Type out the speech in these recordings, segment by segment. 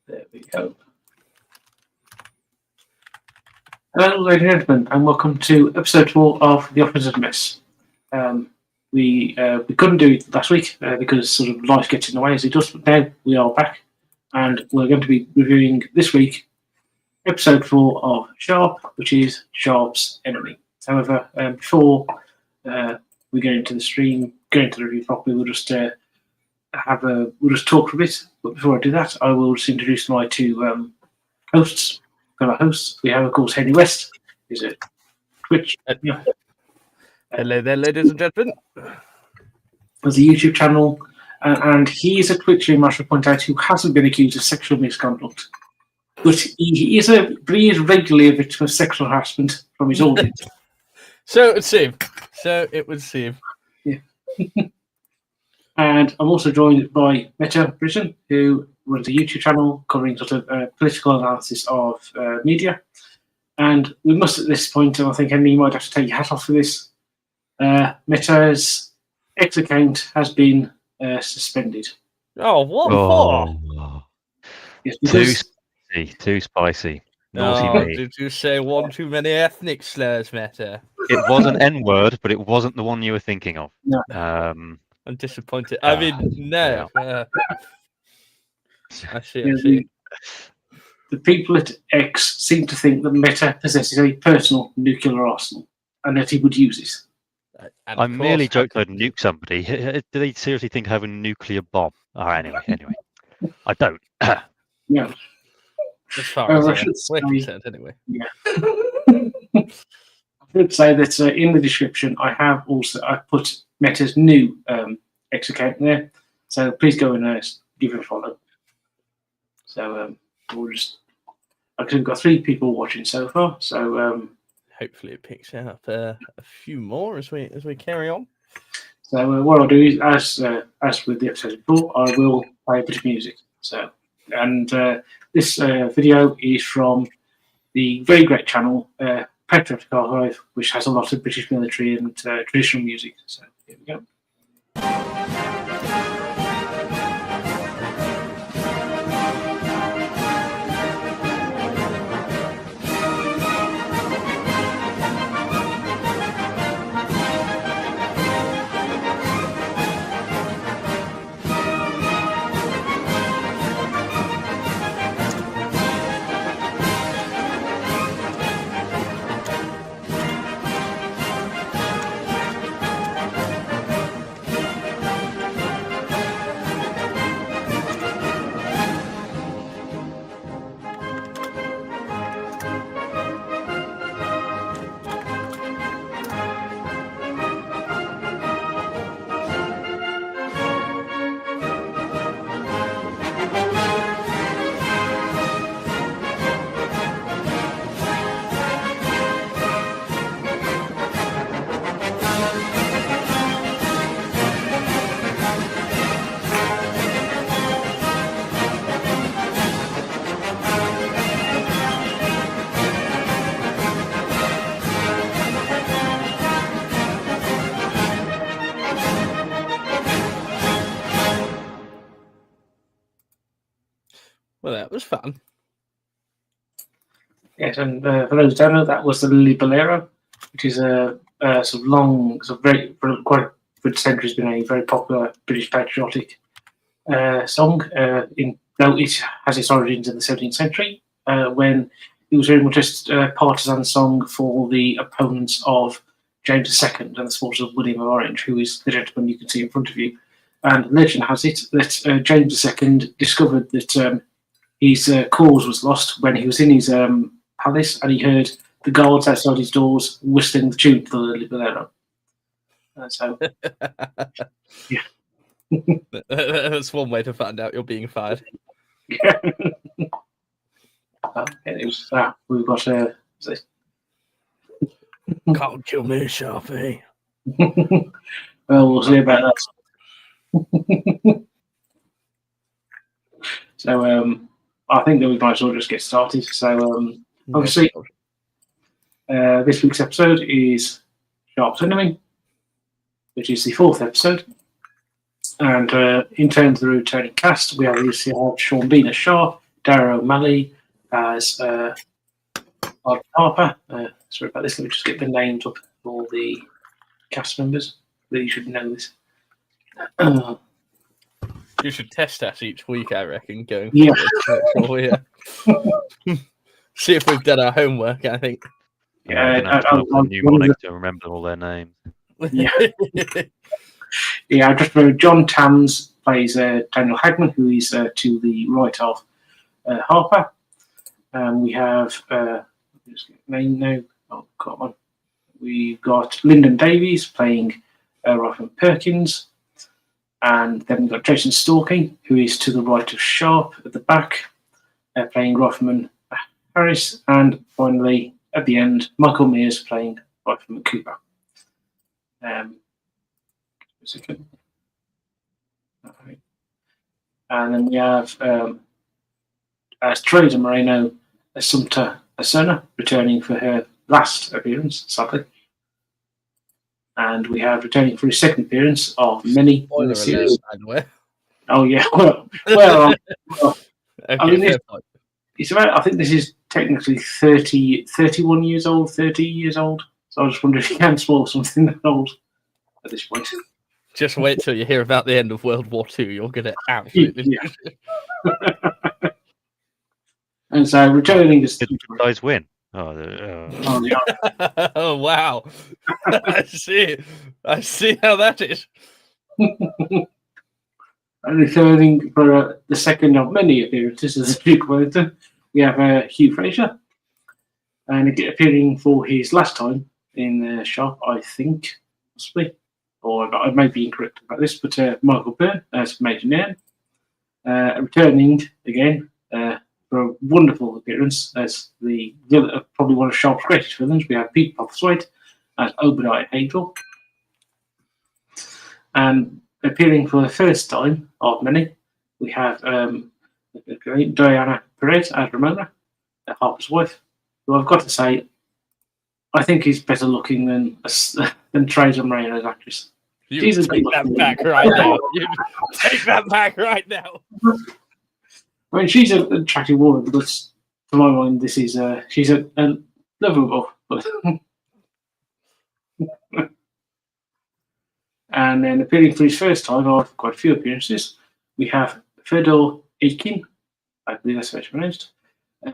There we go. Hello, ladies and gentlemen, and welcome to episode 4 of The Office of Mess. We couldn't do it last week because sort of life gets in the way as it does, but now we are back, and we're going to be reviewing this week episode 4 of Sharpe, which is Sharpe's Enemy. However, before we go into the stream, go into the review properly, we'll just talk for a bit. But before I do that, I will just introduce my two hosts. Fellow hosts. We have, of course, Henry West. Is it Twitch? Yeah. Hello there, ladies and gentlemen. There's a YouTube channel, and he is a Twitch streamer, I should point out, who hasn't been accused of sexual misconduct. But he is regularly a victim of sexual harassment from his audience. So it would seem. Yeah. And I'm also joined by Meta Britain, who runs a YouTube channel covering sort of political analysis of media. And we must at this point, and I think Henry, you might have to take your hat off for this, Meta's X account has been suspended. Oh, what for? Yes, Too spicy. No, did you say one too many ethnic slurs, Meta? It was an N-word, but it wasn't the one you were thinking of. No. I'm disappointed. I mean, no. I see. The people at X seem to think that Meta possesses a personal nuclear arsenal and that he would use it. I merely joked I'd nuke somebody. Do they seriously think I have a nuclear bomb? Oh, anyway. I don't. Yeah. As far as we're concerned, anyway. Yeah. I should say that in the description, I put Meta's new X account there, so please go and give it a follow. So we've got 3 people watching so far. So hopefully it picks up a few more as we carry on. So what I'll do is, as with the episode before, I will play a bit of music. So this video is from the very great channel Patriotic Archive, which has a lot of British military and traditional music. So here we go. Well, that was fun. Yes, and for those who don't know, that was the Lily Bolero, which is a sort of long, for quite a good century, has been a very popular British patriotic song. Though it has its origins in the 17th century, when it was very much just a partisan song for the opponents of James II and the supporters of William of Orange, who is the gentleman you can see in front of you. And legend has it that James II discovered that his cause was lost when he was in his palace and he heard the guards outside his doors whistling the tune to the Lily Bolero. So, yeah. That's one way to find out you're being fired. Yeah. It was that. We've got Can't kill me, Sharpe. well, we'll see about that. So, I think that we might as well just get started. So, obviously, this week's episode is Sharpe's Enemy, which is the 4th episode. And in terms of the returning cast, we obviously have Sean Bean as Sharpe, Darragh O'Malley as Harper. Sorry about this. Let me just get the names up for all the cast members. Really should know this. You should test us each week, I reckon, going Yeah. forward. See if we've done our homework, I think. Yeah, I'm gonna have to look at mnemonic to remember all their names. Yeah. Yeah, I just remember John Tams plays Daniel Hagman, who is to the right of Harper. We have name now. Oh, come on. We've got Lyndon Davies playing Rifleman Perkins, and then we've got Jason Stalking, who is to the right of Sharpe at the back, playing Rifleman Harris, and finally at the end, Michael Mears playing Rifleman Cooper. A second. Right. And then we have Teresa Moreno Assumpta Asuna returning for her last appearance, sadly. And we have returning for his second appearance of many in the series. Oh yeah, well okay, I mean, it's about. I think this is technically 31 years old, 30 years old. So I just wonder if you can spoil something that old at this point. Just wait till you hear about the end of World War II. You're going to absolutely. Yeah. And so returning is. Did the guys win? Oh, yeah. Oh wow! I see how that is. And returning for the second of many appearances as a Duke Wellington, we have Hugh Fraser, and appearing for his last time in Sharpe, I think, possibly, or I may be incorrect about this, but Michael Byrne as Major Nairn, returning again for a wonderful appearance as the villain, probably one of Sharpe's greatest villains. We have Pete Postlethwaite as Obadiah Hagel, and appearing for the first time of many, we have Diana Perez as Ramona, Harper's wife, who I've got to say, I think is better looking than Teresa Moreno as actress. You take that back right now. You take that back right now. I mean, she's an attractive woman, but to my mind, this is she's a lovable. And then appearing for his first time, of quite a few appearances, we have Fedor Aikin, I believe that's how it's pronounced,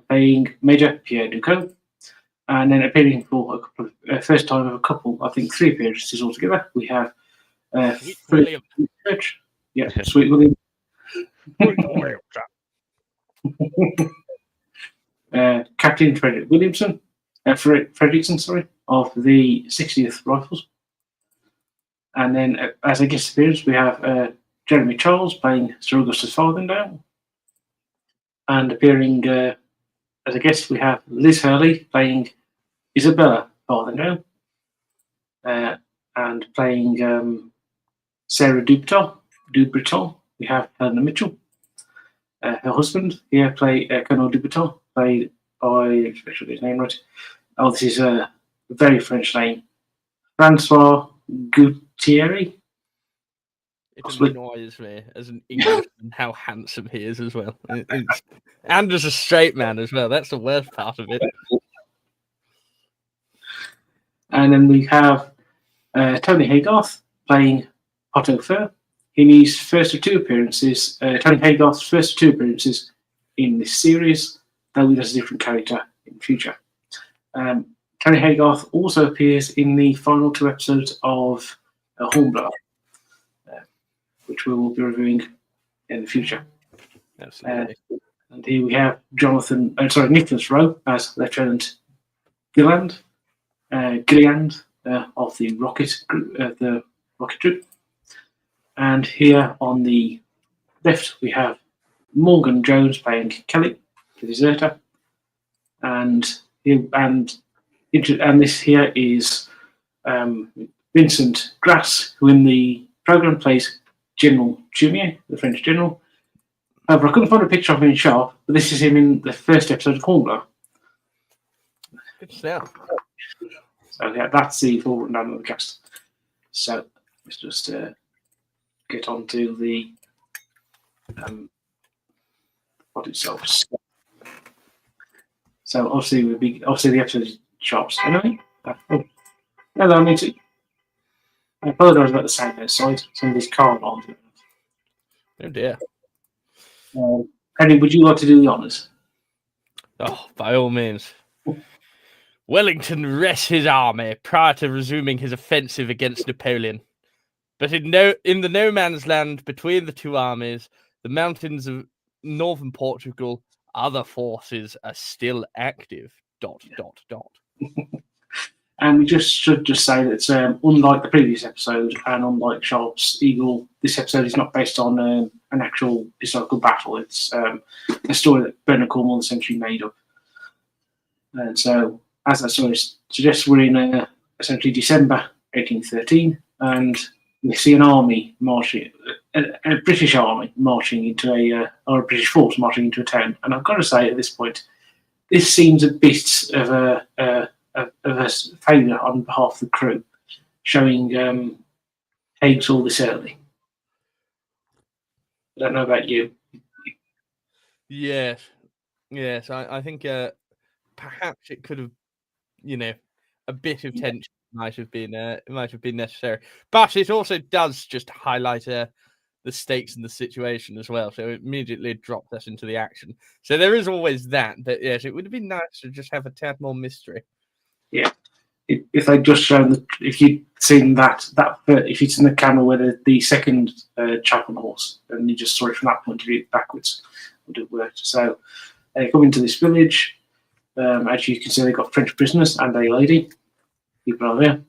playing Major Pierre Ducot, and then appearing for first time of a couple, I think 3 appearances altogether. We have Sweet William. Church, yeah, Sweet William. Captain Frederick Williamson, Fredrickson, sorry, of the 60th Rifles. And then as a guest appearance, we have Jeremy Charles playing Sir Augustus Farthingale. And appearing as a guest, we have Liz Hurley playing Isabella Farthingale. And playing Sarah Dubrital, we have Helena Mitchell. Her husband here, Colonel Dubrital, played by, especially his name right. Oh, this is a very French name. Francois Gutierrez. It annoys me as an Englishman how handsome he is as well. And as a straight man as well. That's the worst part of it. And then we have Tony Haygarth playing Otto Fur. In his first of 2 appearances, Tony Haygarth's first of 2 appearances in this series, though he does a different character in the future. Tony Haygarth also appears in the final 2 episodes of Hornblower, which we will be reviewing in the future. Absolutely. And here we have Nicholas Rowe as Lieutenant Gilland of the Rocket Troop. And here on the left we have Morgan Jones playing Kelly, the deserter, and this here is Vincent Grass, who in the program plays General Jumier, the French general. However, I couldn't find a picture of him in Sharpe, but this is him in the first episode of Hornblower. Good stuff. So yeah, that's the full rundown of the cast. So let's just get on to the plot itself. So obviously the episode is Sharpe's enemy. No, I mean, I apologise about the sound outside. Somebody's car alarm. Oh dear. Henry, would you like to do the honours? Oh, by all means. Wellington rests his army prior to resuming his offensive against Napoleon. But in the no man's land between the two armies, the mountains of northern Portugal, other forces are still active. ... And we should just say that unlike the previous episode and unlike Sharpe's Eagle, this episode is not based on an actual historical battle. It's a story that Bernard Cornwall essentially made up. And so, as that story suggests, we're in essentially December 1813, and we see an army marching, a British army marching into or a British force marching into a town. And I've got to say, at this point, this seems a bit of a failure on behalf of the crew, showing Haig's all this early. I don't know about you. Yes. I think perhaps it could have, a bit of tension might have been necessary, but it also does just highlight the stakes in the situation as well. So it immediately dropped us into the action. So there is always that. But yes, it would have been nice to just have a tad more mystery. Yeah. If they'd just shown if you'd seen if you'd seen the camera where the second chap on the horse, and you just saw it from that point of view backwards, would have worked. So they come into this village. As you can see, they've got French prisoners and a lady. People are there,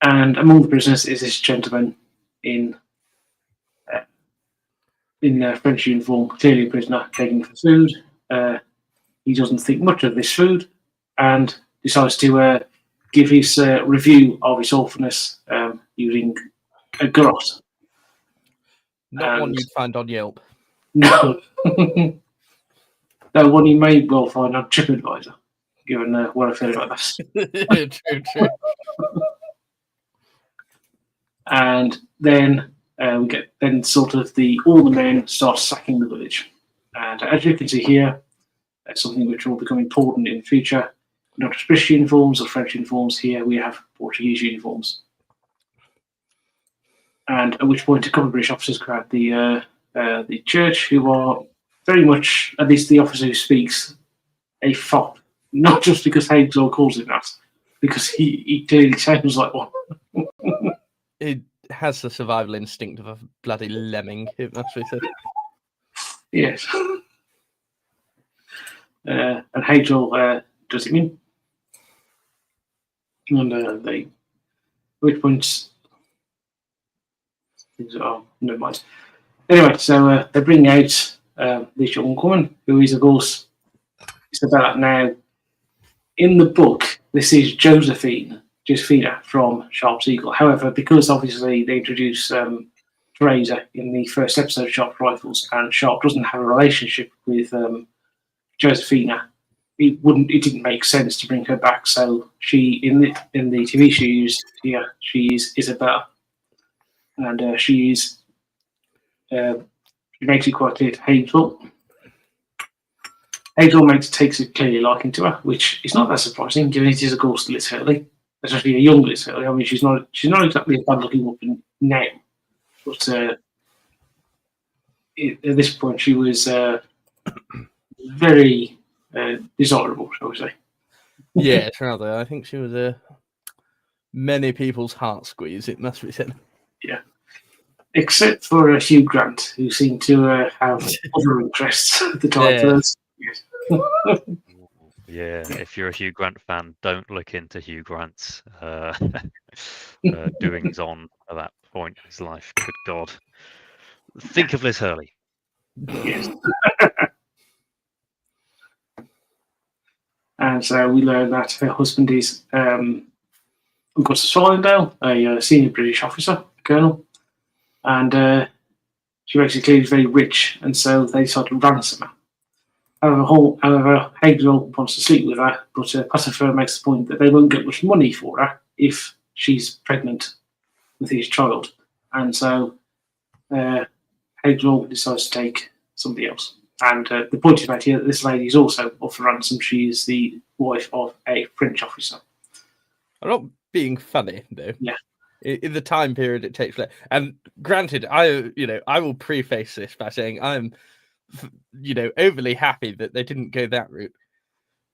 and among the prisoners is this gentleman in French uniform, clearly a prisoner, begging for food. He doesn't think much of this food, and decides to give his review of his awfulness using a garrote. Not one you'd find on Yelp. No. No, one you may well find on TripAdvisor, given what I feel about this. True. And then we get sort of all the men start sacking the village. And as you can see here, that's something which will become important in the future. Not just British uniforms or French uniforms. Here we have Portuguese uniforms. And at which point a couple of British officers grab the church, who are very much, at least the officer who speaks, a fop. Not just because Haig's calls him that, because he clearly sounds like one. He has the survival instinct of a bloody lemming, it must be said. Yes. And Hagel does it in. And at which point, never mind. Anyway, so they bring out this young woman, who is, of course, Isabella. Now, in the book, this is Josephina from Sharpe's Eagle. However, because obviously they introduce Fraser in the first episode of Sharpe's Rifles, and Sharpe doesn't have a relationship with Josephina, it didn't make sense to bring her back. So she, in the TV series here, she is Isabella, and she is. She makes it quite clear to Hagel. Hagel takes a clear liking to her, which is not that surprising, given it is, of course, Liz Hurley, especially a young Liz Hurley. I mean, she's not exactly a bad-looking woman now, but at this point, she was very desirable, shall we say? Yeah, rather. I think she was many people's heart squeeze, it must be said. Yeah. Except for Hugh Grant, who seemed to have other interests at the time. Yeah. Yeah, if you're a Hugh Grant fan, don't look into Hugh Grant's doings on at that point in his life. Good God. Think of Liz Hurley. Yes. And so we learn that her husband is Augustus Swallendale, a senior British officer, a colonel. And she basically is very rich, and so they decide to ransom her. However, Hagel wants to sleep with her, but Potiphar makes the point that they won't get much money for her if she's pregnant with his child. And so Hagel decides to take somebody else. And the point is made here that this lady is also up for ransom. She is the wife of a French officer. I'm not being funny though. Yeah. In the time period it takes place, and granted, I will preface this by saying I'm, overly happy that they didn't go that route.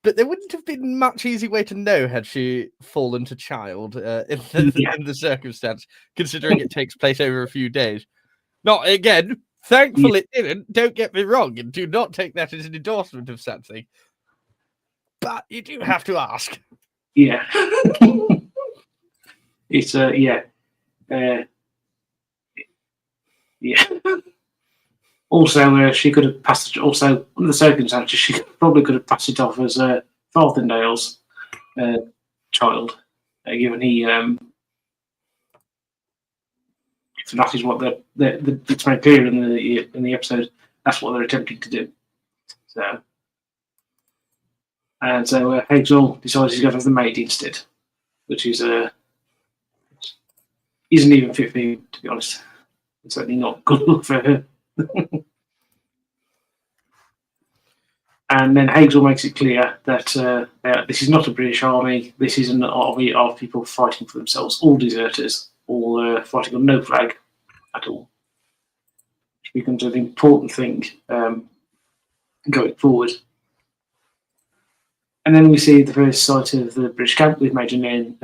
But there wouldn't have been much easy way to know had she fallen to child in the circumstance, considering it takes place over a few days. Not again. Thankful it didn't. Don't get me wrong, and do not take that as an endorsement of something. But you do have to ask. Yeah. It's yeah. Yeah. Also, she could have passed it. Also, under the circumstances, she probably could have passed it off as Farthingale's child, given he. So that is what it's made clear in the episode. That's what they're attempting to do. So, and so Hazel decides he's going to have the maid instead, which is isn't even fit for him, to be honest. It's certainly not good look for her. And then Hazel makes it clear that this is not a British army. This is an army of people fighting for themselves, all deserters, all fighting on no flag at all. Which becomes an important thing going forward. And then we see the first sight of the British camp with Major Nairn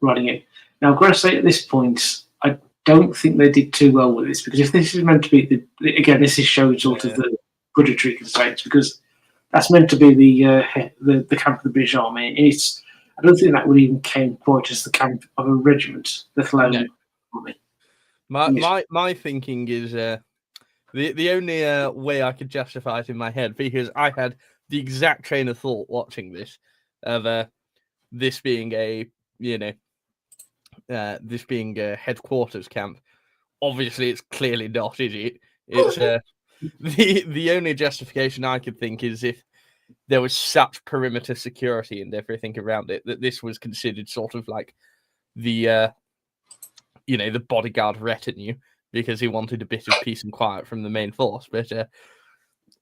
riding it. Now, I've got to say at this point, I don't think they did too well with this, because if this is meant to be, this is showing sort of the budgetary constraints, because that's meant to be the camp of the British Army, and I don't think that would even count quite as the camp of a regiment, let alone army. My thinking is the only way I could justify it in my head, because I had the exact train of thought watching this, of this being a headquarters camp. Obviously, it's clearly not, is it? It's the only justification I could think is if there was such perimeter security and everything around it that this was considered sort of like the the bodyguard retinue, because he wanted a bit of peace and quiet from the main force, but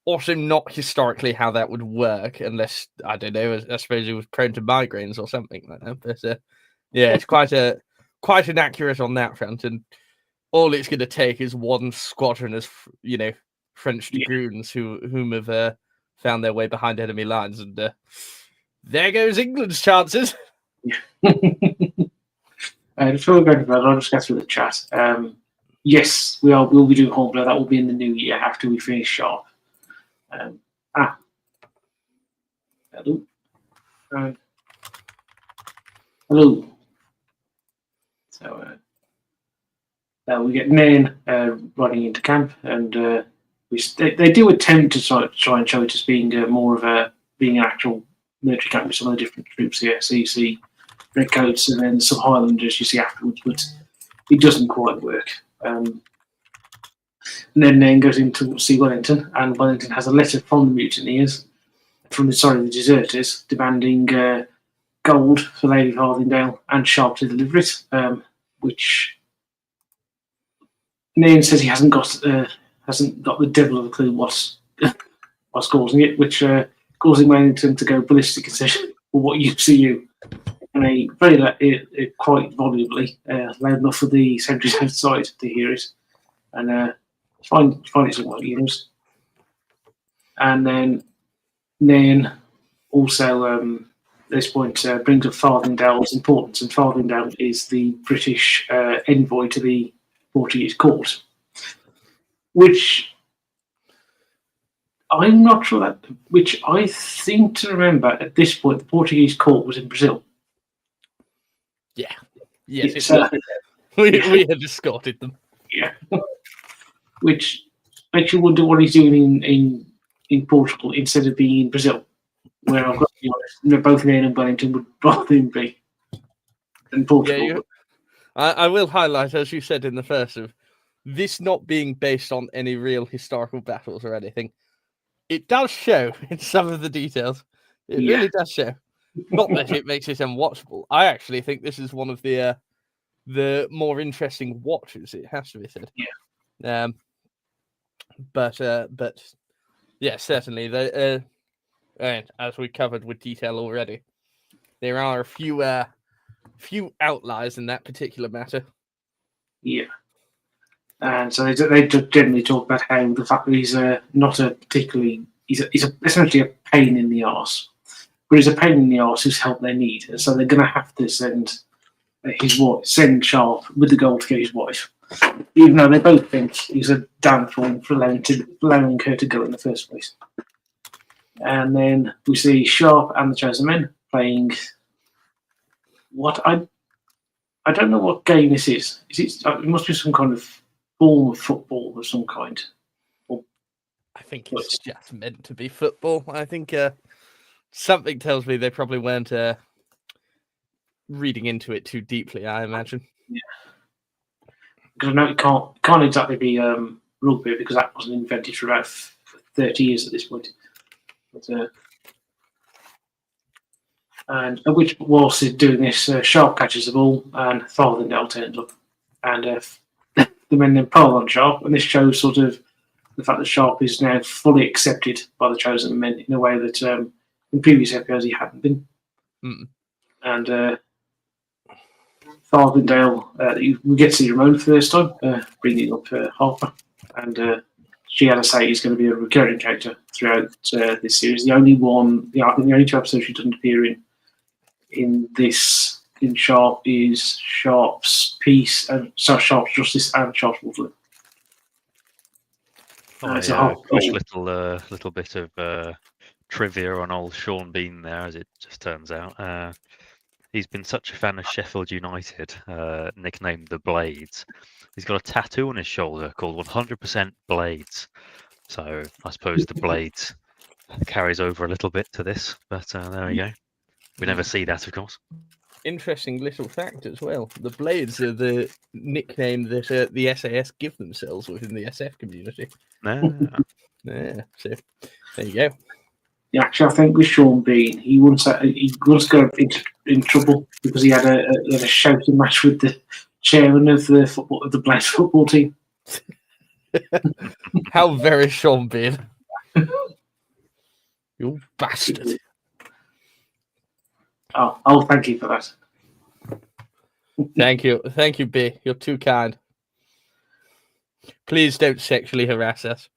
also not historically how that would work, unless, I don't know, I suppose he was prone to migraines or something like that. But it's quite inaccurate on that front, and all it's going to take is one squadron of French dragoons whom have found their way behind enemy lines, and there goes England's chances. Before we go into that, I'll just go through the chat. Yes, we'll be doing Hornblower. That will be in the new year after we finish Sharpe. Hello. Hello. So we get Nairn running into camp, and they do attempt to try and show it as being more of being an actual military camp with some of the different troops here. So you see Redcoats and then some Highlanders you see afterwards, but it doesn't quite work. And then Nairn goes in to see Wellington, and Wellington has a letter from the mutineers, the deserters, demanding gold for Lady Farthingale and Sharpe to deliver it, which Nairn says he hasn't got the devil of a clue what's causing it, which causing Wellington to go ballistic and say, "Well, what use are you?" And they very quite volubly, loud enough for the sentries outside to hear it, and find it somewhat humorous. And then Nairn also at this point brings up Farthingale's importance, and Farthingale is the British envoy to the Portuguese court, which I'm not sure which I think to remember at this point the Portuguese court was in Brazil. Yeah. Yes, we had escorted them. Yeah. Which makes you wonder what he's doing in Portugal instead of being in Brazil, where I've got to be honest, both Nairn and Wellington would rather him be in Portugal. Yeah, I will highlight, as you said in the first, of this not being based on any real historical battles or anything. It does show in some of the details. It really does show. Not that it makes it unwatchable. I actually think this is one of the more interesting watches. It has to be said. Yeah. But Yeah, certainly. And as we covered with detail already, there are a few outliers in that particular matter. Yeah. And so they generally talk about how the fact that he's not a particularly he's essentially a pain in the arse, but he's a pain in the arse whose help they need, and so they're going to have to send send Sharpe with the goal to get his wife, even though they both think he's a downfall for allowing her to go in the first place. And then we see Sharpe and the Chosen Men playing what I don't know what game this is. It must be some kind of form of football of some kind. I think it's just meant to be football. I think something tells me they probably weren't reading into it too deeply, I imagine. Yeah. Because I know it can't exactly be rugby because that wasn't invented for about 30 years at this point. But, and whilst he's doing this, Sharpe catches the ball and Farthingale turns up. And the men then pile on Sharpe, and this shows sort of the fact that Sharpe is now fully accepted by the Chosen Men in a way that in previous episodes he hadn't been. Mm. And Farthingale, we get to see Ramona for the first time, bringing up Harper, and she had to say he's going to be a recurring character throughout this series. The only one, I think the only two episodes she doesn't appear in Sharpe is Sharpe's Peace, and Sharpe's Justice, and Sharpe's Waterloo. A quick little bit of trivia on old Sean Bean there, as it just turns out. He's been such a fan of Sheffield United, nicknamed the Blades. He's got a tattoo on his shoulder called 100% Blades. So I suppose the Blades carries over a little bit to this, but there we go. We never see that, of course. Interesting little fact as well. The Blades are the nickname that the SAS give themselves within the SF community. Yeah, so there you go. Yeah, actually, I think with Sean Bean, he once got in trouble because he had a shouting match with the chairman of the Blades football team. How very Sean Bean! You bastard! Oh, thank you for that. Thank you, B. You're too kind. Please don't sexually harass us.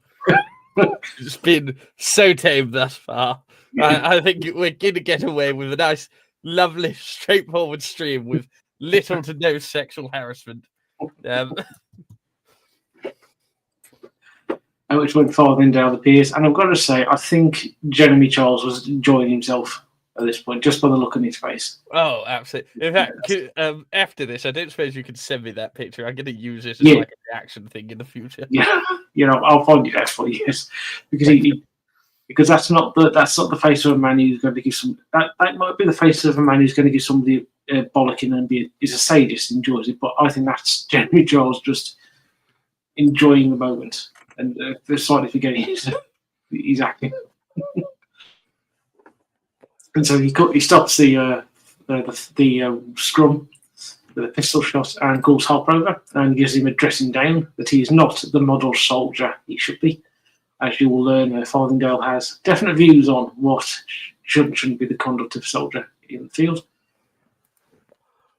It's been so tame thus far. I think we're going to get away with a nice, lovely, straightforward stream with little to no sexual harassment. At which point Farthingale appears, and I've got to say, I think Jeremy Charles was enjoying himself at this point, just by the look on his face. Oh, absolutely. In fact, after this, I don't suppose you could send me that picture. I'm going to use it as like a reaction thing in the future. Yeah, I'll find it out for you, yes. Because that's not the face of a man who's going to give some. That might be the face of a man who's going to give somebody a bollocking and is a sadist, enjoys it. But I think that's Jeremy Charles just enjoying the moment and slightly forgetting he's acting. And so he stops the scrum with a pistol shot and calls Harper over and gives him a dressing down that he is not the model soldier he should be. As you will learn, Farthingale has definite views on what shouldn't be the conduct of a soldier in the field.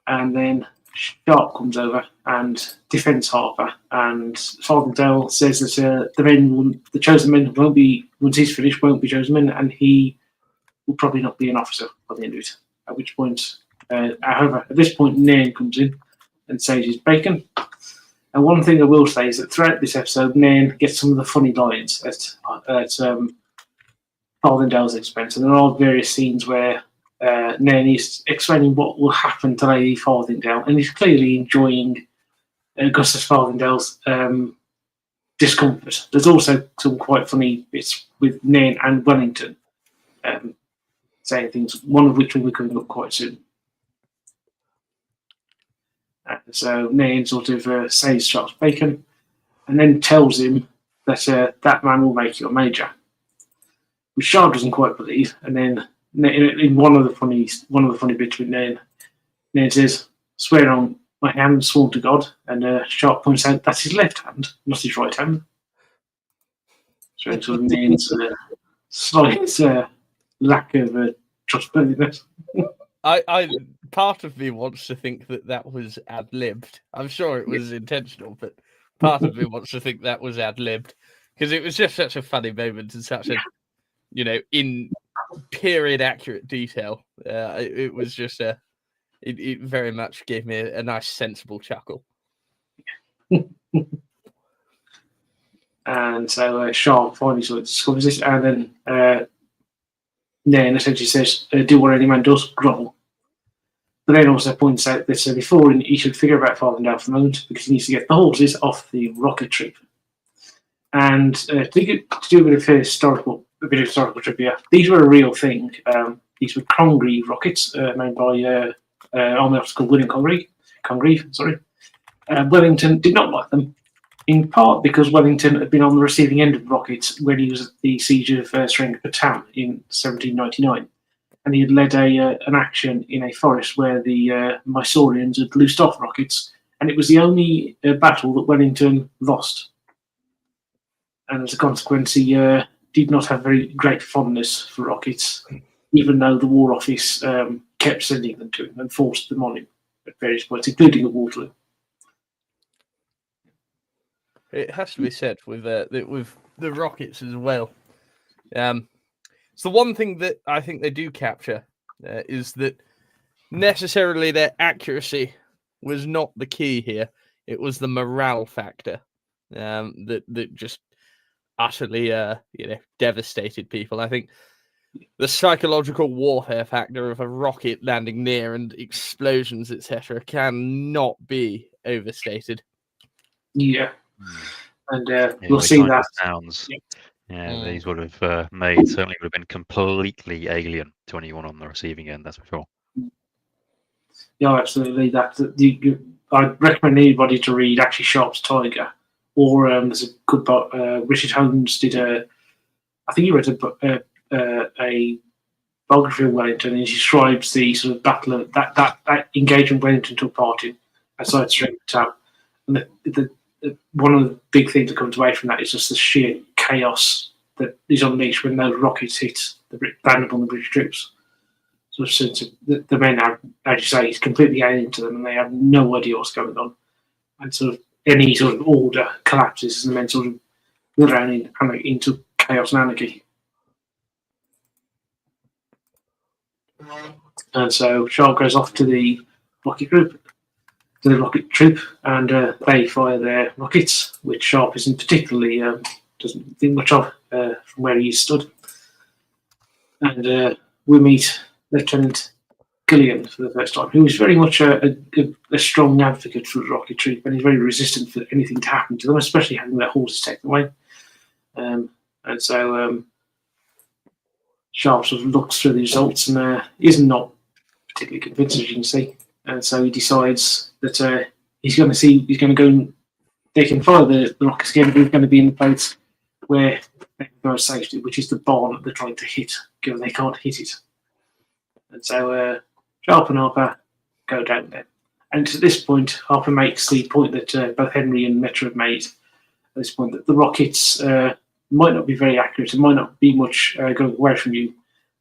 And then Sharpe comes over and defends Harper, and Farthingale says that the chosen men won't be, once he's finished, won't be chosen men, and he will probably not be an officer by the end of it. At which point, however, at this point, Nairn comes in and sages Bacon. And one thing I will say is that throughout this episode, Nairn gets some of the funny lines at Farthingale's expense, and there are various scenes where Nairn is explaining what will happen to Lady Farthingale, and he's clearly enjoying Augustus Farthingale's discomfort. There's also some quite funny bits with Nairn and Wellington saying things, one of which will be coming up quite soon. So Nairn sort of says Charles Bacon and then tells him that that man will make you a major, which Sharpe doesn't quite believe. And then in one of the funny bits with Nairn says, "Swear on my hand, sworn to God," and Sharpe points out that's his left hand, not his right hand. So it sort of means slight lack of trustworthiness. I part of me wants to think that was ad-libbed. I'm sure it was intentional, but part of me wants to think that was ad-libbed because it was just such a funny moment and such a, in period accurate detail. It was just it very much gave me a nice sensible chuckle. And so Sharpe finally sort of discovers this, and then essentially says, "Do what any man does, grovel." But then also points out that before he should figure out falling down for the moment because he needs to get the horses off the rocket troop. And to do a bit of historical trivia, these were a real thing. These were Congreve rockets made by Army officer called William Congreve. Wellington did not like them, in part because Wellington had been on the receiving end of rockets when he was at the siege of Seringapatam in 1799. And he had led an action in a forest where the Mysoreans had loosed off rockets, and it was the only battle that Wellington lost. And as a consequence, he did not have very great fondness for rockets, even though the War Office kept sending them to him and forced them on him at various points, including at Waterloo. It has to be said with the rockets as well. So one thing that I think they do capture is that necessarily their accuracy was not the key here. It was the morale factor that just utterly devastated people. I think the psychological warfare factor of a rocket landing near and explosions, etc., cannot be overstated. Yeah. And we'll see that. Sounds. Yeah, these would have certainly would have been completely alien to anyone on the receiving end, that's for sure. Yeah, absolutely. I'd recommend anybody to read actually Sharpe's Tiger, or there's a good book. Richard Holmes did I think he wrote a biography of Wellington, and he describes the sort of battle of that engagement Wellington took part in outside Seringapatam. And one of the big things that comes away from that is just the sheer chaos that is unleashed when those rockets hit landed on the British troops. So the men are, as you say, it's completely alien to them, and they have no idea what's going on. And sort of any sort of order collapses, and the men sort of run around into chaos and anarchy. And so Sharpe goes off to the rocket troop, and they fire their rockets, which Sharpe isn't particularly doesn't think much of from where he stood. And we meet Lieutenant Gillian for the first time, who is very much a strong advocate for the rocket troop, and he's very resistant for anything to happen to them, especially having their horses taken away. And so Sharpe sort of looks through the results and is not particularly convinced, as you can see. And so he decides that he's going to go and they can fire the rockets again, but he's going to be in the place where they can go safety, which is the barn that they're trying to hit, given they can't hit it. And so Sharpe and Harper go down there. And at this point, Harper makes the point that both Henry and Metro have made at this point, that the rockets might not be very accurate and might not be much going away from you,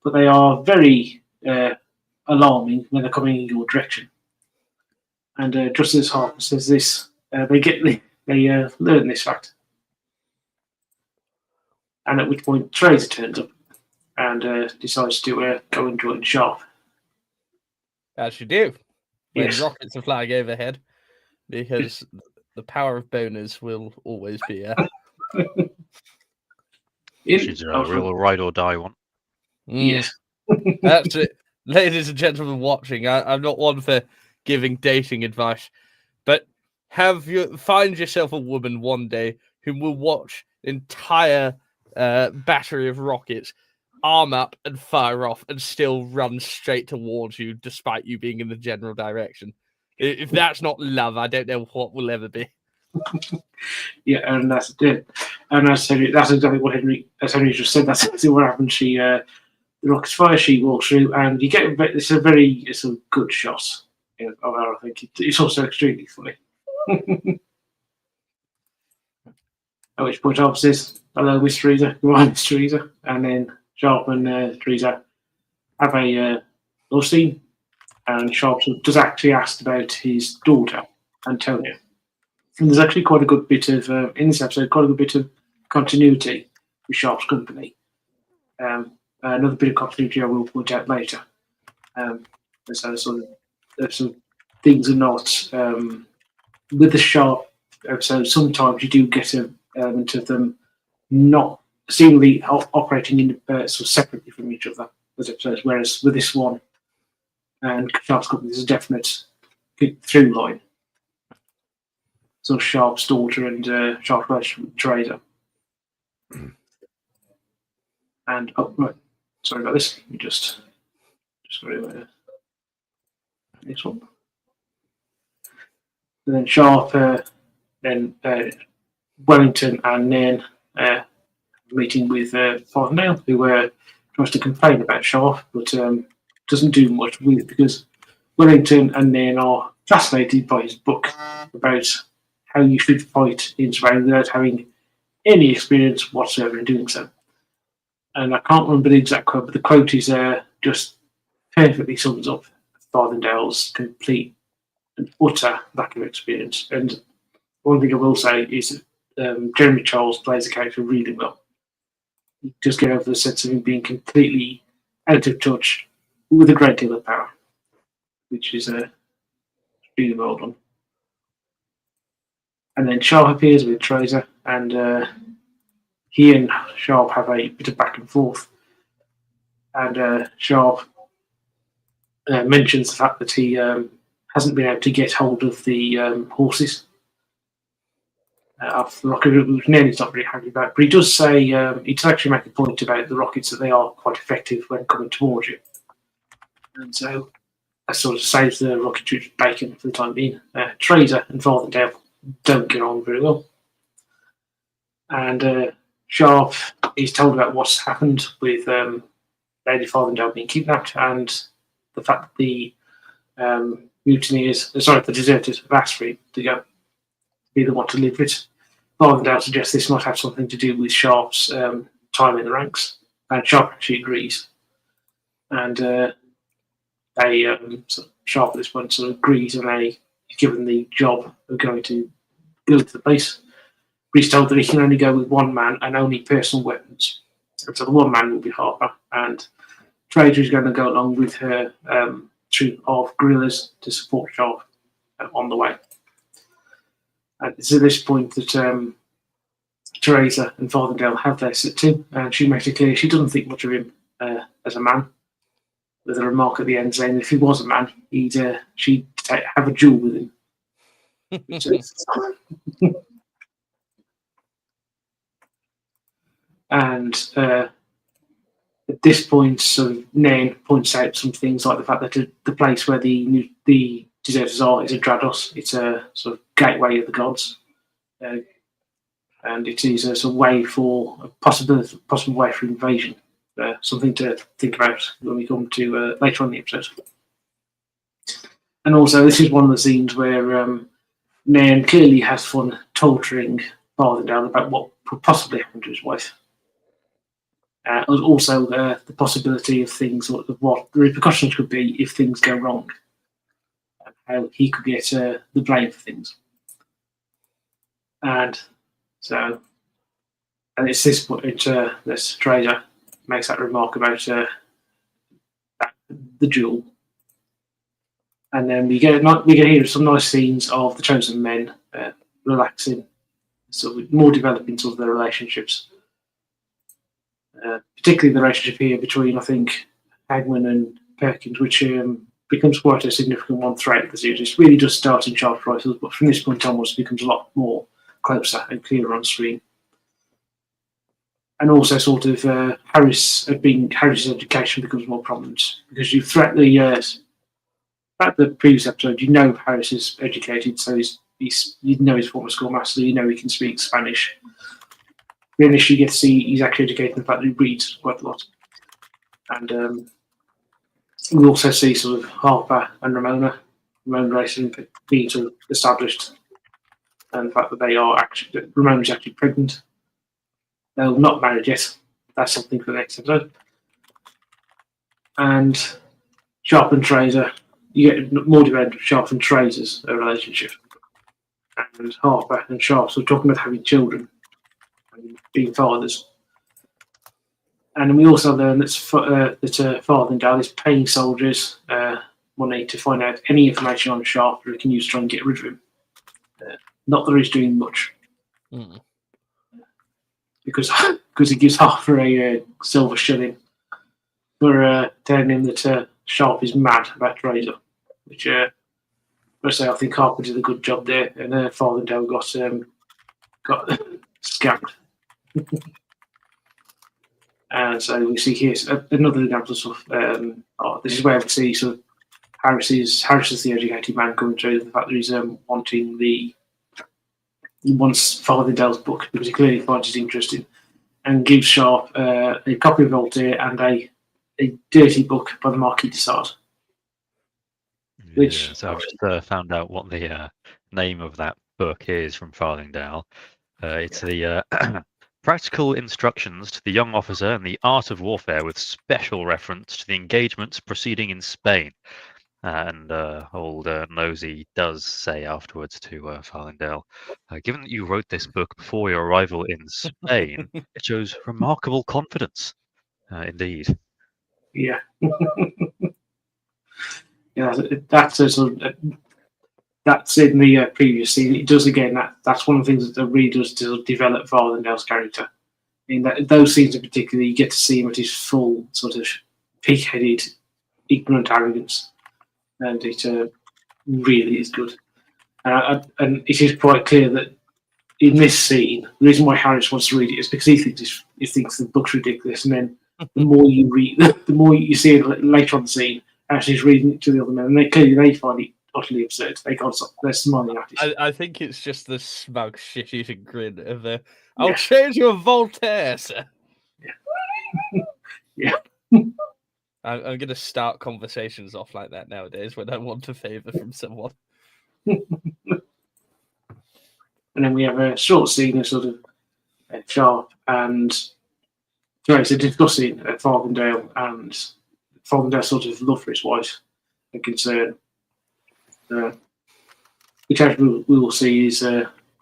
but they are very alarming when they're coming in your direction. And just as Harper says this, they learn this fact. And at which point Tracer turns up and decides to go and join Sharpe. As you do. When Yes. rockets are flying overhead, because the power of boners will always be She's a real ride or die one. Yes. That's it. Ladies and gentlemen watching, I'm not one for giving dating advice, but find yourself a woman one day who will watch an entire battery of rockets arm up and fire off and still run straight towards you despite you being in the general direction. If that's not love, I don't know what will ever be. Yeah, and that's it. And that's exactly what Henry just said. That's exactly what happened. The rockets fire, she walks through, and you get it's a good shot of her. I think it's also extremely funny. At which point, Hobbs says, hello, Miss Teresa. Goodbye, Miss Teresa. And then Sharpe and Teresa have a love scene, and Sharpe does actually ask about his daughter, Antonia. And there's actually quite a good bit of, in this episode, quite a good bit of continuity with Sharpe's company. Another bit of continuity I will point out later. So some things are not with the Sharpe episode. Sometimes you do get an element of them not seemingly operating in sort of separately from each other as episodes. Whereas with this one and Sharpe's company, there's a definite through line. So Sharpe's daughter and Sharpe's relationship with Teresa. And right, sorry about this. Let me just go to this one. And then Sharpe, then Wellington, and then meeting with Farthingale, who tries to complain about Sharpe, but doesn't do much with it because Wellington and Nairn are fascinated by his book about how you should fight in surrounding without having any experience whatsoever in doing so. And I can't remember the exact quote, but the quote is just perfectly sums up Farthingale's complete and utter lack of experience. And one thing I will say is that Jeremy Charles plays the character really well. You just get over the sense of him being completely out of touch with a great deal of power, which is really well done. And then Sharpe appears with Teresa, and he and Sharpe have a bit of back and forth. And Sharpe mentions the fact that he hasn't been able to get hold of the horses after the rocket, which Nairn's not really happy about. But he does say, he does actually make a point about the rockets that they are quite effective when coming towards you. And so that sort of saves the rocket troops bacon for the time being. Teresa and Farthingale don't get on very well. And Sharpe is told about what's happened with Lady Farthingale being kidnapped and the fact that the mutineers, the deserters have asked for him to go, be the one to live it. Farthingale suggests this might have something to do with Sharpe's time in the ranks, and Sharpe actually agrees. And Sharpe at this point sort of agrees, and he's given the job of going to go to the base. But he's told that he can only go with one man and only personal weapons. And so the one man will be Harper, and Teresa is going to go along with her troop of guerrillas to support Sharpe on the way. And it's at this point that Teresa and Farthingale have their sit-to, and she makes it clear she doesn't think much of him as a man, with a remark at the end saying if he was a man, she'd have a duel with him. And at this point, sort of Nairn points out some things like the fact that the place where the deserters are is a Drados. It's a sort of gateway of the gods, and it is a sort of way for a possible way for invasion. Something to think about when we come to later on in the episode. And also, this is one of the scenes where Nairn clearly has fun torturing Farthingale about what could possibly happen to his wife. Also, the possibility of things, of what the repercussions could be if things go wrong, and how he could get the blame for things. And so, and it's this point this Teresa makes that remark about the duel, and then we get here some nice scenes of the chosen men relaxing, so more developing sort of their relationships. Particularly the relationship here between, I think, Hagman and Perkins, which becomes quite a significant one throughout the series. It really does start in Sharpe's rifles, but from this point onwards, it becomes a lot more closer and clearer on screen. And also, sort of, Harris's education becomes more prominent because throughout the previous episode, you know Harris is educated, so you know he's former schoolmaster, you know he can speak Spanish. We initially get to see he's actually educated in the fact that he reads quite a lot. And we also see sort of Harper and Ramona racing being sort of established, and the fact that they are actually, Ramona's actually pregnant. They're not married yet. That's something for the next episode. And Sharpe and Fraser, you get more development of Sharpe and Fraser's relationship. And Harper and Sharpe, so talking about having children and being fathers. And we also learn that Farthingale is paying soldiers money to find out any information on Sharpe that they can use to try and get rid of him. Not that he's doing much. Mm. Because he gives Harper a silver shilling for telling him that Sharpe is mad about Fraser, which I think Harper did a good job there, and Farthingale got scammed. And so we see here another example of stuff. This is where we see sort of Harris is the educated man coming through the fact that he's he wants Farthingale's book because he clearly finds it interesting, and gives Sharpe a copy of Voltaire and a dirty book by the Marquis de Sade. Which so I've just found out what the name of that book is from Farthingale. It's the Practical Instructions to the Young Officer in the Art of Warfare, with special reference to the engagements proceeding in Spain. And old Nosy does say afterwards to Farthingale, given that you wrote this book before your arrival in Spain, it shows remarkable confidence. Indeed. Yeah. Yeah, that's a sort of, that's in the previous scene. It does again. That's one of the things that really does to develop Farthingale's character. In those scenes in particular, you get to see him at his full sort of pig-headed, ignorant arrogance, and it really is good. And it is quite clear that in this scene, the reason why Harris wants to read it is because he thinks the book's ridiculous, and then the more you read, the more you see it later on the scene. Actually, he's reading it to the other men, and they find it utterly absurd. They can't stop. They're smiling at it. I think it's just the smug, shit-eating grin of the. I'll change your Voltaire, sir. Yeah. I'm going to start conversations off like that nowadays when I want a favour from someone. And then we have a short scene of sort of Sharpe and Fraser discussing Farthingale and Farthingale's sort of love for his wife and concern, which as we will see is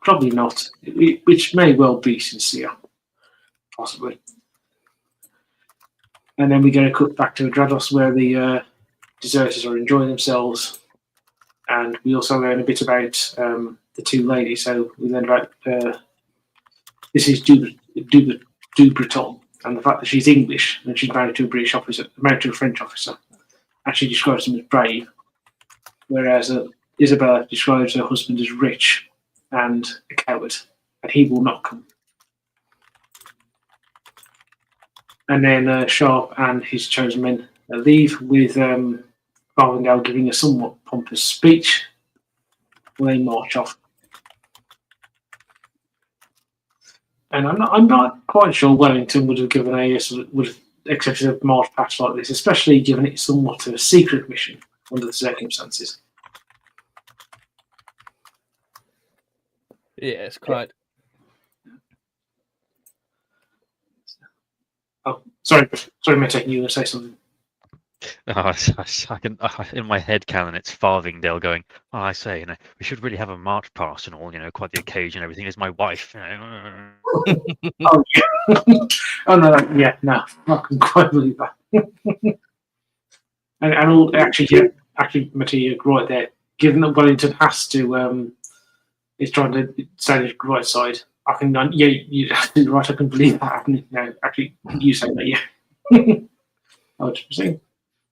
probably not, which may well be sincere, possibly. And then we get a cut back to Adrados where the deserters are enjoying themselves, and we also learn a bit about the two ladies. So we learn about this is Dubreton, and the fact that she's English and she's married to a British officer, married to a French officer, and she describes him as brave, whereas Isabella describes her husband as rich and a coward, and he will not come. And then Sharpe and his chosen men leave with Farthingale giving a somewhat pompous speech when they march off. And I'm not quite sure Wellington would have given would have accepted a march past like this, especially given it's somewhat of a secret mission under the circumstances. Yeah, it's quite. Oh, sorry, Mete, you were going to say something. I can in my head canon it's Farthingale going, oh, I say, we should really have a march past and all, quite the occasion, everything is my wife. Oh yeah. Oh no, no, I can quite believe that. and all actually, Mete, you're right there. Given that Wellington has to is trying to stand his right side, you're absolutely right. I can believe that. No, actually, you say that, yeah. Oh, interesting.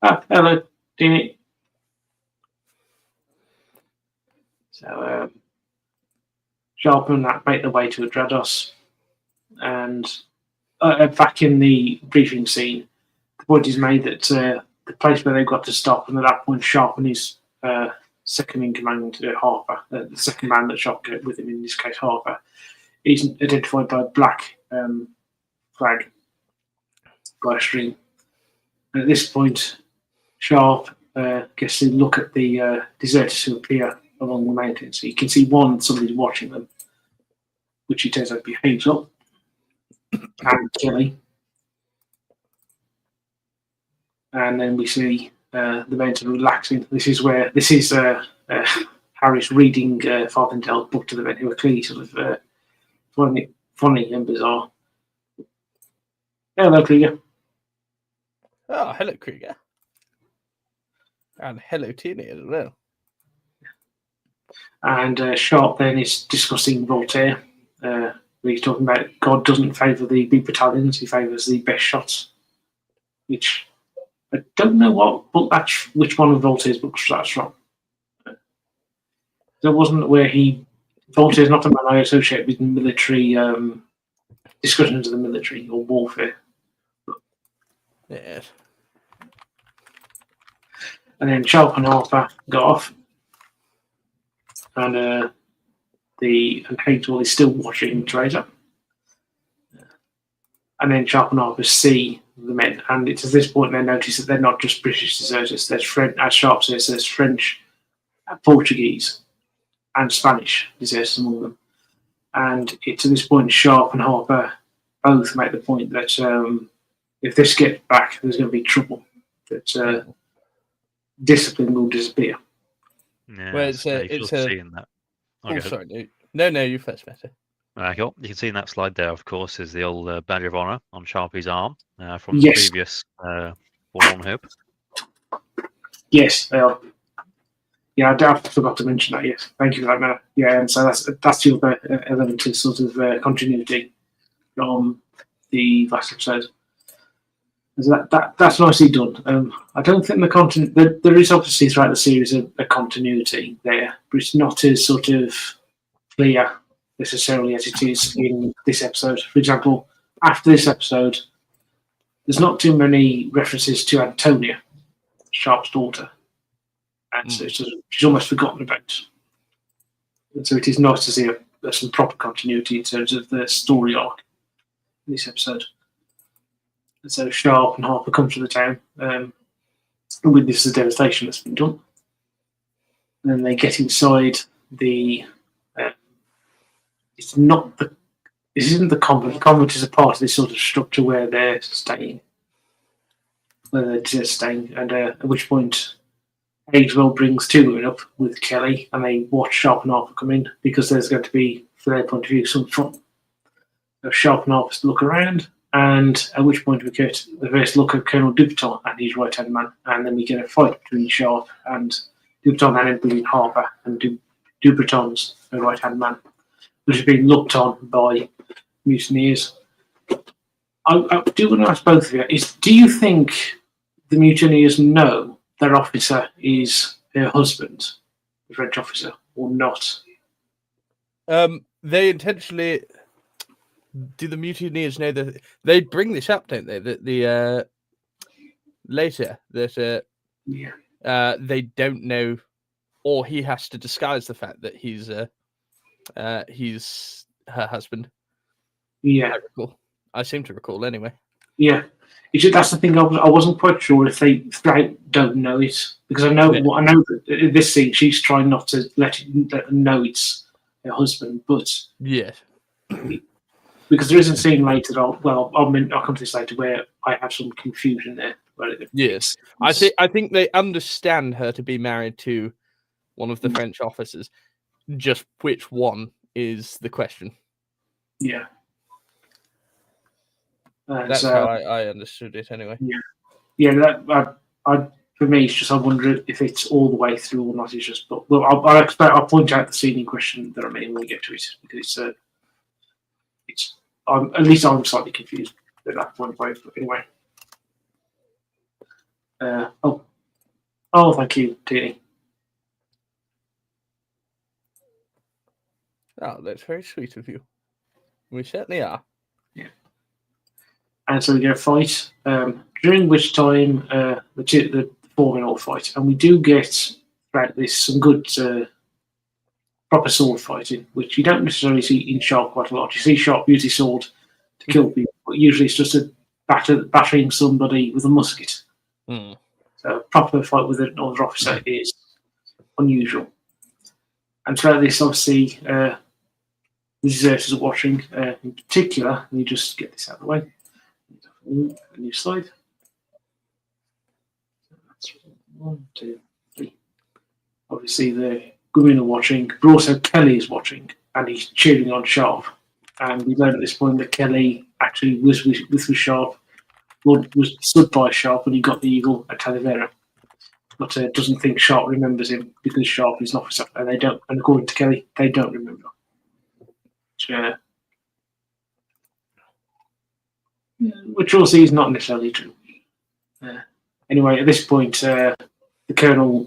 Hello, Dini. So, Sharpe and that make their way to Adrados, and back in the briefing scene, the point is made that the place where they've got to stop, and at that point, Sharpe and his second in command, Harper, the second man that Sharpe got with him, in this case, Harper, is identified by a black flag by a stream. And at this point, Sharpe gets to look at the deserters who appear along the mountains. So you can see somebody's watching them, which he turns out to be Hazel. and Kelly. And then we see the men sort of relaxing. This is Harris reading Farthingale's book to the men, who are clearly sort of funny and bizarre. Hello, Krieger. Oh, hello, Krieger. And hello, Tierney as well. And Sharpe then is discussing Voltaire. He's talking about God doesn't favour the big battalions, he favours the best shots. Which I don't know which one of Voltaire's books that's from. There wasn't where Voltaire's not a man I associate with military discussions of the military or warfare. Yes. And then Sharpe and Harper got off. And Hagel is still watching Teresa. And then Sharpe and Harper see the men. And it's at this point they notice that they're not just British deserters. There's French, as Sharpe says, there's French, Portuguese, and Spanish deserters among them. And it's at this point Sharpe and Harper both make the point that if this gets back, there's going to be trouble. That discipline will disappear. Yeah, Well, seeing that. Oh, sorry. No, you first, better. Cool. You can see in that slide there, of course, is the old badge of honour on Sharpie's arm from the previous War Hope. Yes, they are. Yeah, I forgot to mention that. Yes, thank you for that, Mel. Yeah, and so that's the other element of sort of continuity from the last episode. So that's nicely done. I don't think there is obviously throughout the series a continuity there, but it's not as sort of clear necessarily as it is in this episode. For example, after this episode, there's not too many references to Antonia, Sharpe's daughter, and so she's almost forgotten about. And so it is nice to see some proper continuity in terms of the story arc in this episode. And so Sharpe and Harper come to the town and witness the devastation that's been done. And then they get inside the. This isn't the convent. The convent is a part of this sort of structure where they're staying, and at which point Agewell brings two women up with Kelly, and they watch Sharpe and Harper come in because there's going to be, from their point of view, some fun. So Sharpe and Harper look around, and at which point we get the first look at Colonel Duberton and his right-hand man, and then we get a fight between Sharpe and Duberton, and then between Harper and Duberton's right-hand man, which has been looked on by mutineers. I do want to ask both of you, do you think the mutineers know their officer is her husband, the French officer, or not? They intentionally... Do the mutineers know that... They bring this up, don't they? That later, that they don't know, or he has to disguise the fact that he's her husband. Yeah. I seem to recall anyway. Yeah. That's the thing. I wasn't quite sure if they don't know it, because I know that in this scene she's trying not to let them know it's her husband, but yes, because there is a scene later. I'll come to this later where I have some confusion there. Yes, I think they understand her to be married to one of the French officers. Just which one is the question? Yeah. That's how I understood it anyway. Yeah. For me, it's just I wonder if it's all the way through or not. It's just, but I'll point out the scene in question that I mean when we get to it, because it's at least I'm slightly confused at that point. But anyway. Thank you, Tierney. Oh, that's very sweet of you. We certainly are. Yeah. And so we get a fight, during which time the four men all fight, and we do get throughout this some good proper sword fighting, which you don't necessarily see in Sharpe quite a lot. You see Sharpe use his sword to kill people, but usually it's just battering somebody with a musket. So a proper fight with another officer is unusual. And throughout this, obviously, the deserters are watching. In particular, let me just get this out of the way. A new slide. That's 1, 2, 3. Obviously, the women are watching, but also Kelly is watching, and he's cheering on Sharpe. And we learn at this point that Kelly actually was with Sharpe, was stood by Sharpe when he got the eagle at Talavera, but doesn't think Sharpe remembers him because Sharpe is an officer, and they don't. And according to Kelly, they don't remember. Which we'll see is not necessarily true. Anyway, at this point, the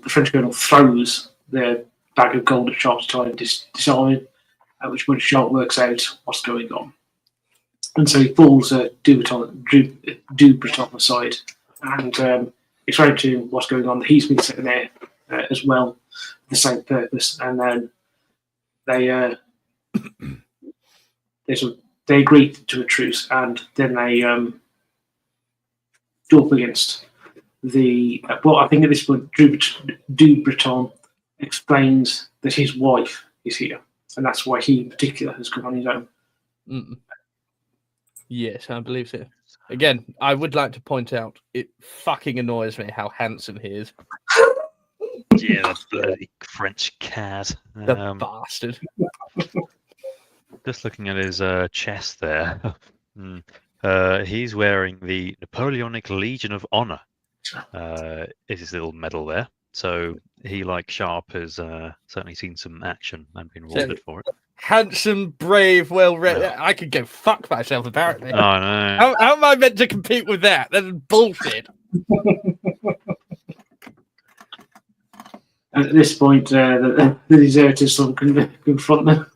French colonel, throws the bag of gold at Sharpe to try and disarm him, at which point Sharpe works out what's going on. And so he pulls Du Breton aside and explains to him what's going on, that he's been sitting there as well, for the same purpose. And then they agree to a truce, and then they go up against the. Well, I think at this point, Du Breton explains that his wife is here, and that's why he in particular has come on his own. Yes, I believe so. Again, I would like to point out, it fucking annoys me how handsome he is. Yeah, that bloody French cad. The bastard. Just looking at his chest there. He's wearing the Napoleonic Legion of Honor. Is his little medal there. So he, like Sharpe, has certainly seen some action and been rewarded for it. Handsome, brave, well-read. I could go fuck myself, apparently. Oh, no. How am I meant to compete with that? That's bullshit. At this point, the deserters sort of confront them.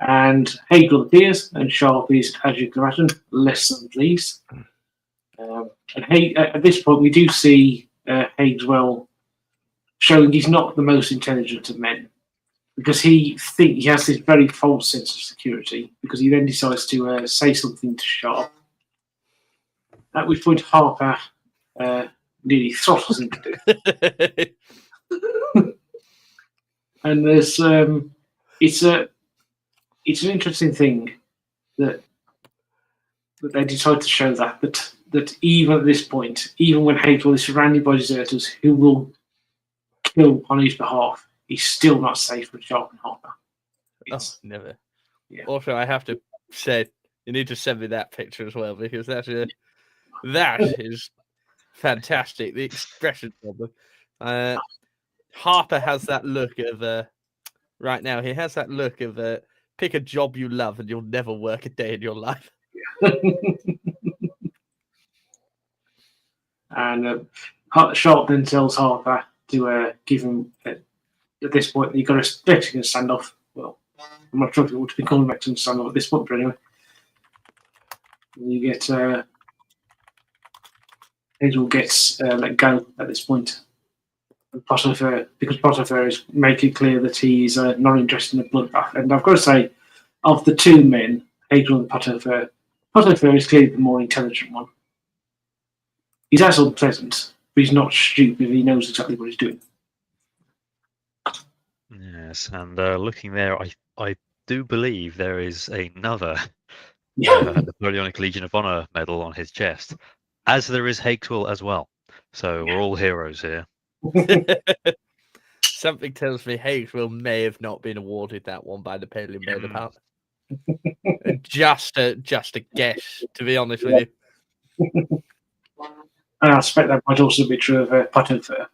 And Hagel appears, and Sharpe is, as you can imagine, less than pleased. And at this point, we do see Hagswell showing he's not the most intelligent of men, because he has this very false sense of security, because he then decides to say something to Sharpe, at which point Harper nearly throttles him to death. And there's it's an interesting thing that they decide to show that even at this point, even when Hagel is surrounded by deserters who will kill on his behalf, he's still not safe from Sharpe and Harper. Never. Yeah. Also, I have to say, you need to send me that picture as well, because that is fantastic. The expression of them. Harper has that look of right now. He has that look of pick a job you love and you'll never work a day in your life. And Sharpe then tells Harper to give him. At this point, you've got a Mexican standoff. Well, I'm not sure if it would be called a Mexican standoff at this point, but anyway, you get Hagel gets let go at this point. Because Potiphar is making clear that he's not interested in a bloodbath. And I've got to say, of the two men, Hagel and Potiphar is clearly the more intelligent one. He's as unpleasant, but he's not stupid. He knows exactly what he's doing. Yes, and looking there, I do believe there is another Napoleonic Legion of Honor medal on his chest, as there is Hagel as well. So we're all heroes here. Something tells me Hagel may have not been awarded that one by Napoleon Bonaparte. Just a guess, to be honest with you. And I suspect that might also be true of Potiphar,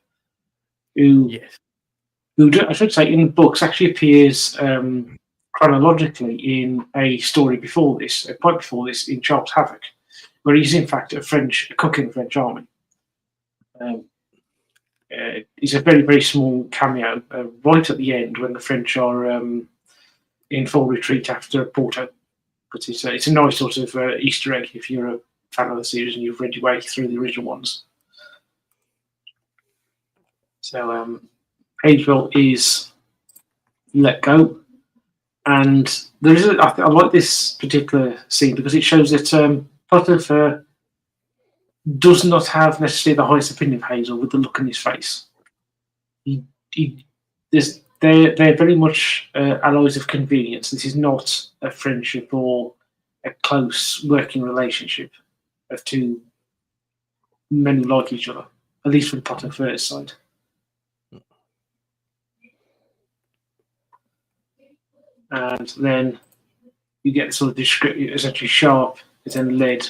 who I should say in the books actually appears chronologically in a story before this, quite before this, in Charles Havoc, where he's in fact a cook in the French army. It's a very, very small cameo right at the end when the French are in full retreat after Porto. But it's a nice sort of Easter egg if you're a fan of the series and you've read your way through the original ones. So Hagel is let go, and there is I like this particular scene because it shows that Potiphar does not have necessarily the highest opinion of Hagel with the look on his face. There's they're very much allies of convenience. This is not a friendship or a close working relationship of two men who like each other, at least from Potter's side. And then you get sort of description. Essentially, Sharpe is then led.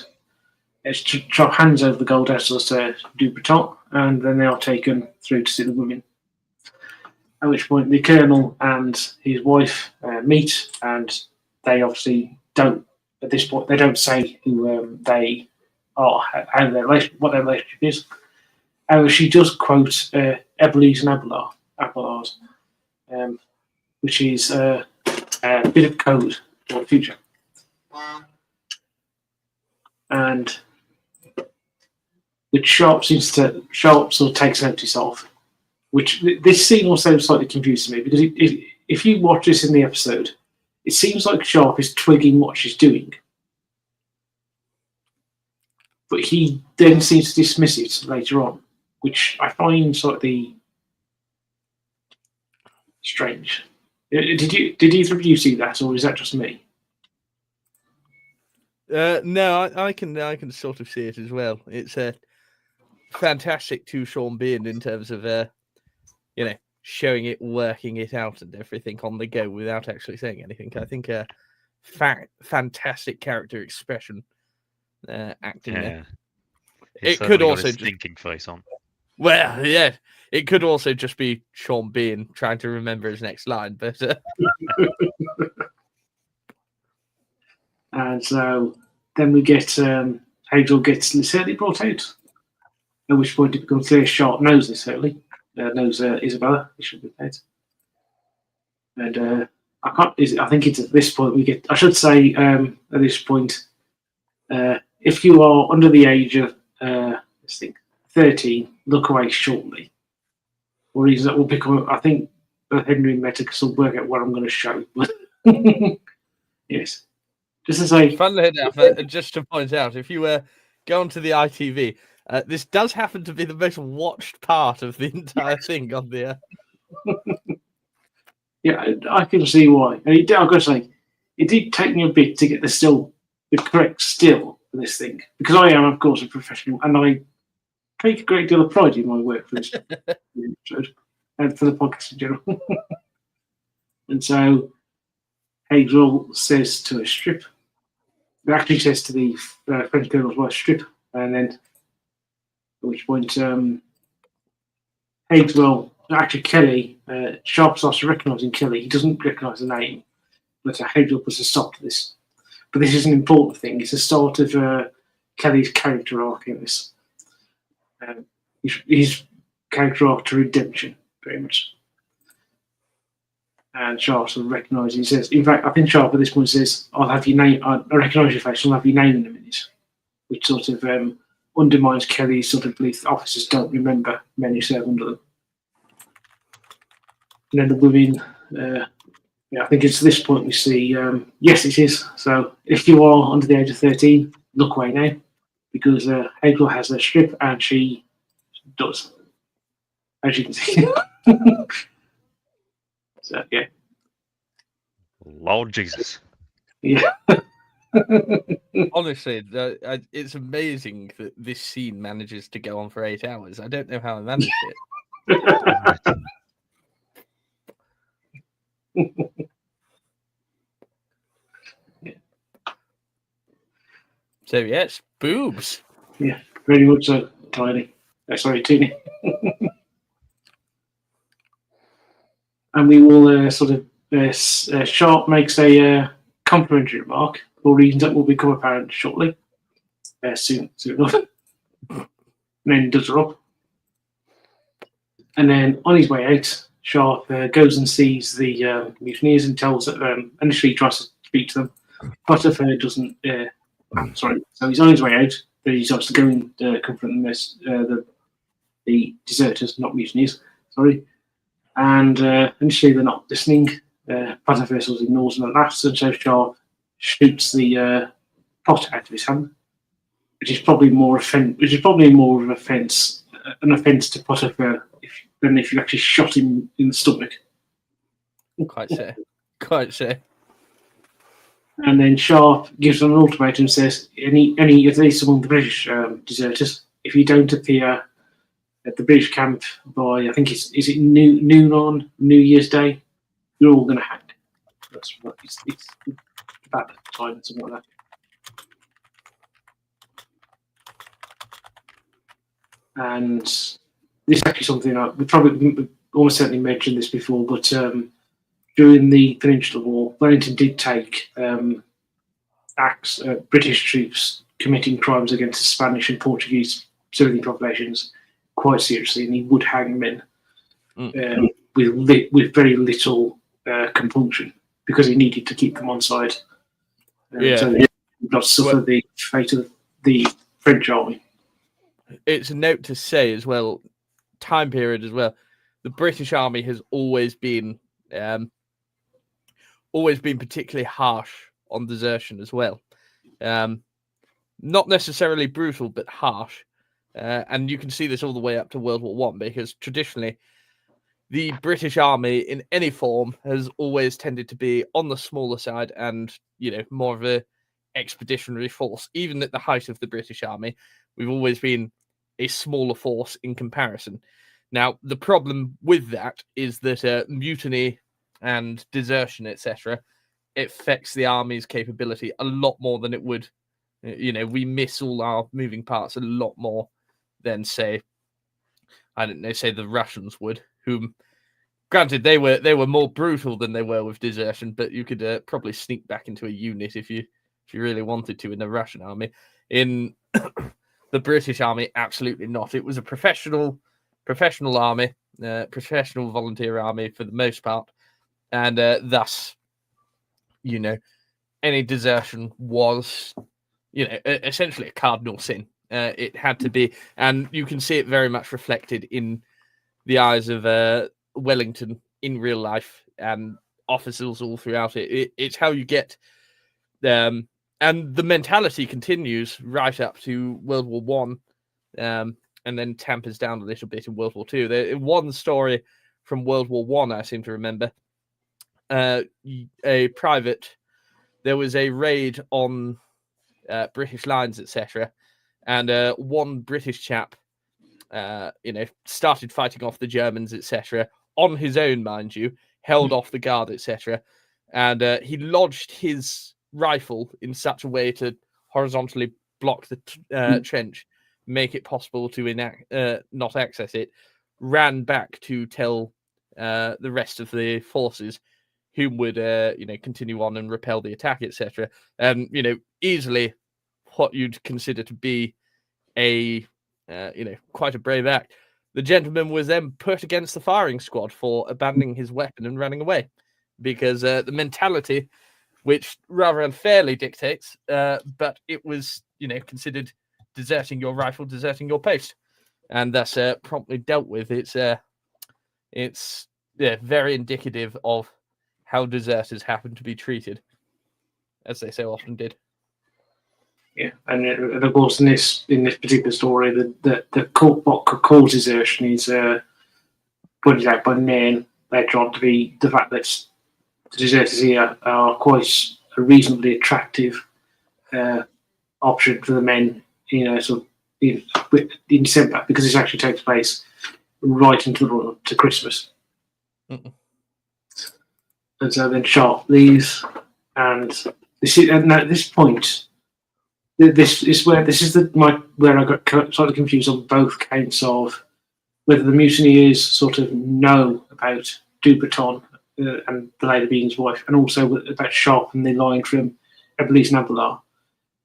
Sharpe hands over the gold vessels to Duberton, and then they are taken through to see the women. At which point, the Colonel and his wife meet, and they obviously don't. At this point, they don't say who they are, what their relationship is. However, she does quote Eloise and Abelard, which is a bit of code for the future. And which Sharpe sort of takes notice of. Which this scene also slightly confuses me, because if you watch this in the episode, it seems like Sharpe is twigging what she's doing. But he then seems to dismiss it later on, which I find slightly strange. Did either of you see that, or is that just me? No, I can sort of see it as well. It's a fantastic to Sean Bean in terms of showing it, working it out, and everything on the go without actually saying anything. I think a fantastic character expression acting there. It could also got his thinking face on. Well, yeah, it could also just be Sean Bean trying to remember his next line, but. And so then we get Hazel gets Liz Hurley brought out, at which point it becomes clear Sharpe knows Liz Hurley, knows Isabella. It should be paid. And I think it's at this point we get. I should say at this point, if you are under the age of 13, look away shortly. Or reason that will become. I think Henry and Meticus will work out what I'm going to show. Yes. Just to say, funnily enough, just to point out, if you go onto the ITV, this does happen to be the most watched part of the entire thing on the. Yeah, I can see why. And I've got to say, it did take me a bit to get the correct still for this thing, because I am, of course, a professional, and I take a great deal of pride in my work for this episode and for the podcast in general. And so, Hazel says to a strip. It actually says to the French Colonel's wife, strip, and then at which point actually Kelly, Sharpe starts recognising Kelly. He doesn't recognise the name, but Hazel puts a stop to this. But this is an important thing. It's the start of Kelly's character arc in this. His character arc to redemption, very much. And Sharpe sort of recognises. He says, in fact, I think Sharpe at this point says, "I'll have your name. I recognise your face. I'll have your name in a minute," which sort of undermines Kelly's sort of belief that officers don't remember men who serve under them. And then the women. I think it's this point we see. Yes, it is. So if you are under the age of 13, look away now, because Hazel has a strip, and she does, as you can see. So, yeah. Lord Jesus. Yeah. Honestly, it's amazing that this scene manages to go on for 8 hours. I don't know how I managed it. So, yes, boobs. Yeah, very much so. Tiny. Teeny. And we will Sharpe makes a complimentary remark for reasons that will become apparent shortly. Soon enough. And then does her up. And then on his way out, Sharpe goes and sees the mutineers and tells that initially he tries to speak to them. Butterfair doesn't. So he's on his way out, but he's obviously going to confront the deserters, not mutineers. Sorry. And initially they're not listening. Butterfair sort of ignores them at last, and so Sharpe shoots the pot out of his hand, which is probably more of an offence to Butterfair than if you actually shot him in the stomach. Quite so. Quite so. And then Sharpe gives them an ultimatum and says, any of these among the British deserters, if you don't appear at the British camp by, I think is it noon on New Year's Day, you're all going to hang. That's what it's about the time, something like that. And this is actually something we almost certainly mentioned this before, but during the Peninsular War, Wellington did take acts, British troops committing crimes against the Spanish and Portuguese civilian populations quite seriously, and he would hang men with very little compunction because he needed to keep them on side. So they did not suffer the fate of the French army. It's a note to say as well, time period as well. The British Army has always been particularly harsh on desertion as well. Not necessarily brutal, but harsh. And you can see this all the way up to World War One, because traditionally the British Army in any form has always tended to be on the smaller side and, more of a expeditionary force. Even at the height of the British Army, we've always been a smaller force in comparison. Now, the problem with that is that mutiny and desertion, etc., it affects the army's capability a lot more than it would. We miss all our moving parts a lot more than, say the Russians would, whom, granted, they were more brutal than they were with desertion, but you could probably sneak back into a unit if you really wanted to in the Russian army. In the British Army, absolutely not. It was a professional army, professional volunteer army for the most part, and thus, any desertion was, essentially a cardinal sin. It had to be, and you can see it very much reflected in the eyes of Wellington in real life and officers all throughout it. It's how you get and the mentality continues right up to World War One, and then tampers down a little bit in World War Two. One story from World War One, I seem to remember, a private. There was a raid on British lines, etc., and one British chap, started fighting off the Germans, etc., on his own, mind you, held off the guard, etc., and he lodged his rifle in such a way to horizontally block the trench, make it possible to not access it, ran back to tell the rest of the forces whom would continue on and repel the attack, etc. Easily what you'd consider to be a quite a brave act. The gentleman was then put against the firing squad for abandoning his weapon and running away, because the mentality, which rather unfairly dictates, but it was, considered deserting your rifle, deserting your post, and thus promptly dealt with. It's very indicative of how deserters happen to be treated, as they so often did. Yeah, and of course, in this particular story, the what could cause desertion is pointed out by Nairn later on to be the fact that the deserters here are quite a reasonably attractive option for the men, sort of in December, because this actually takes place right into the run to Christmas. Mm-mm. And so then Sharpe leaves, and at this point, this is where I got slightly confused on both counts of whether the mutineers sort of know about Duberton and the lady being his wife, and also about Sharpe and the line from Ebenezer and Abelard,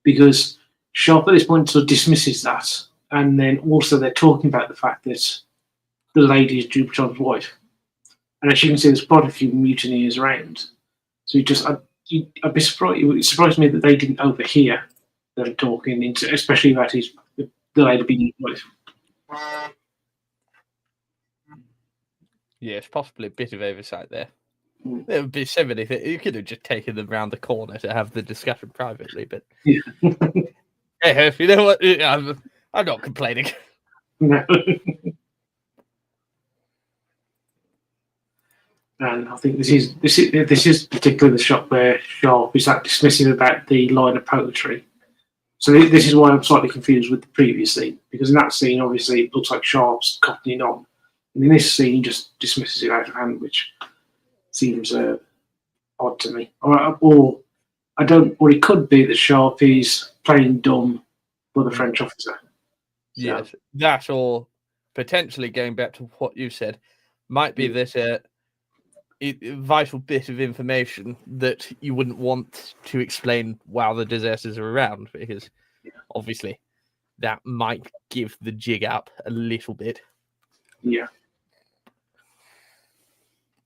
because Sharpe at this point sort of dismisses that, and then also they're talking about the fact that the lady is Duberton's wife, and as you can see, there's quite a few mutineers around. So I'd be surprised. It surprised me that they didn't overhear them talking, especially about the lady being his wife. Yeah, it's possibly a bit of oversight there. There would be so many things. You could have just taken them round the corner to have the discussion privately, but yeah. Hey, you know what? I'm not complaining. No. And I think this is particularly the shot where Sharpe is that dismissive about the line of poetry. So this is why I'm slightly confused with the previous scene, because in that scene, obviously, it looks like Sharpe's cottoning on, and in this scene, he just dismisses it out of hand, which seems odd to me. Or I don't. Or it could be that Sharpe is playing dumb for the French officer. So, yes, that or potentially going back to what you said, might be this vital bit of information that you wouldn't want to explain while the deserters are around, because obviously that might give the jig up a little bit. Yeah.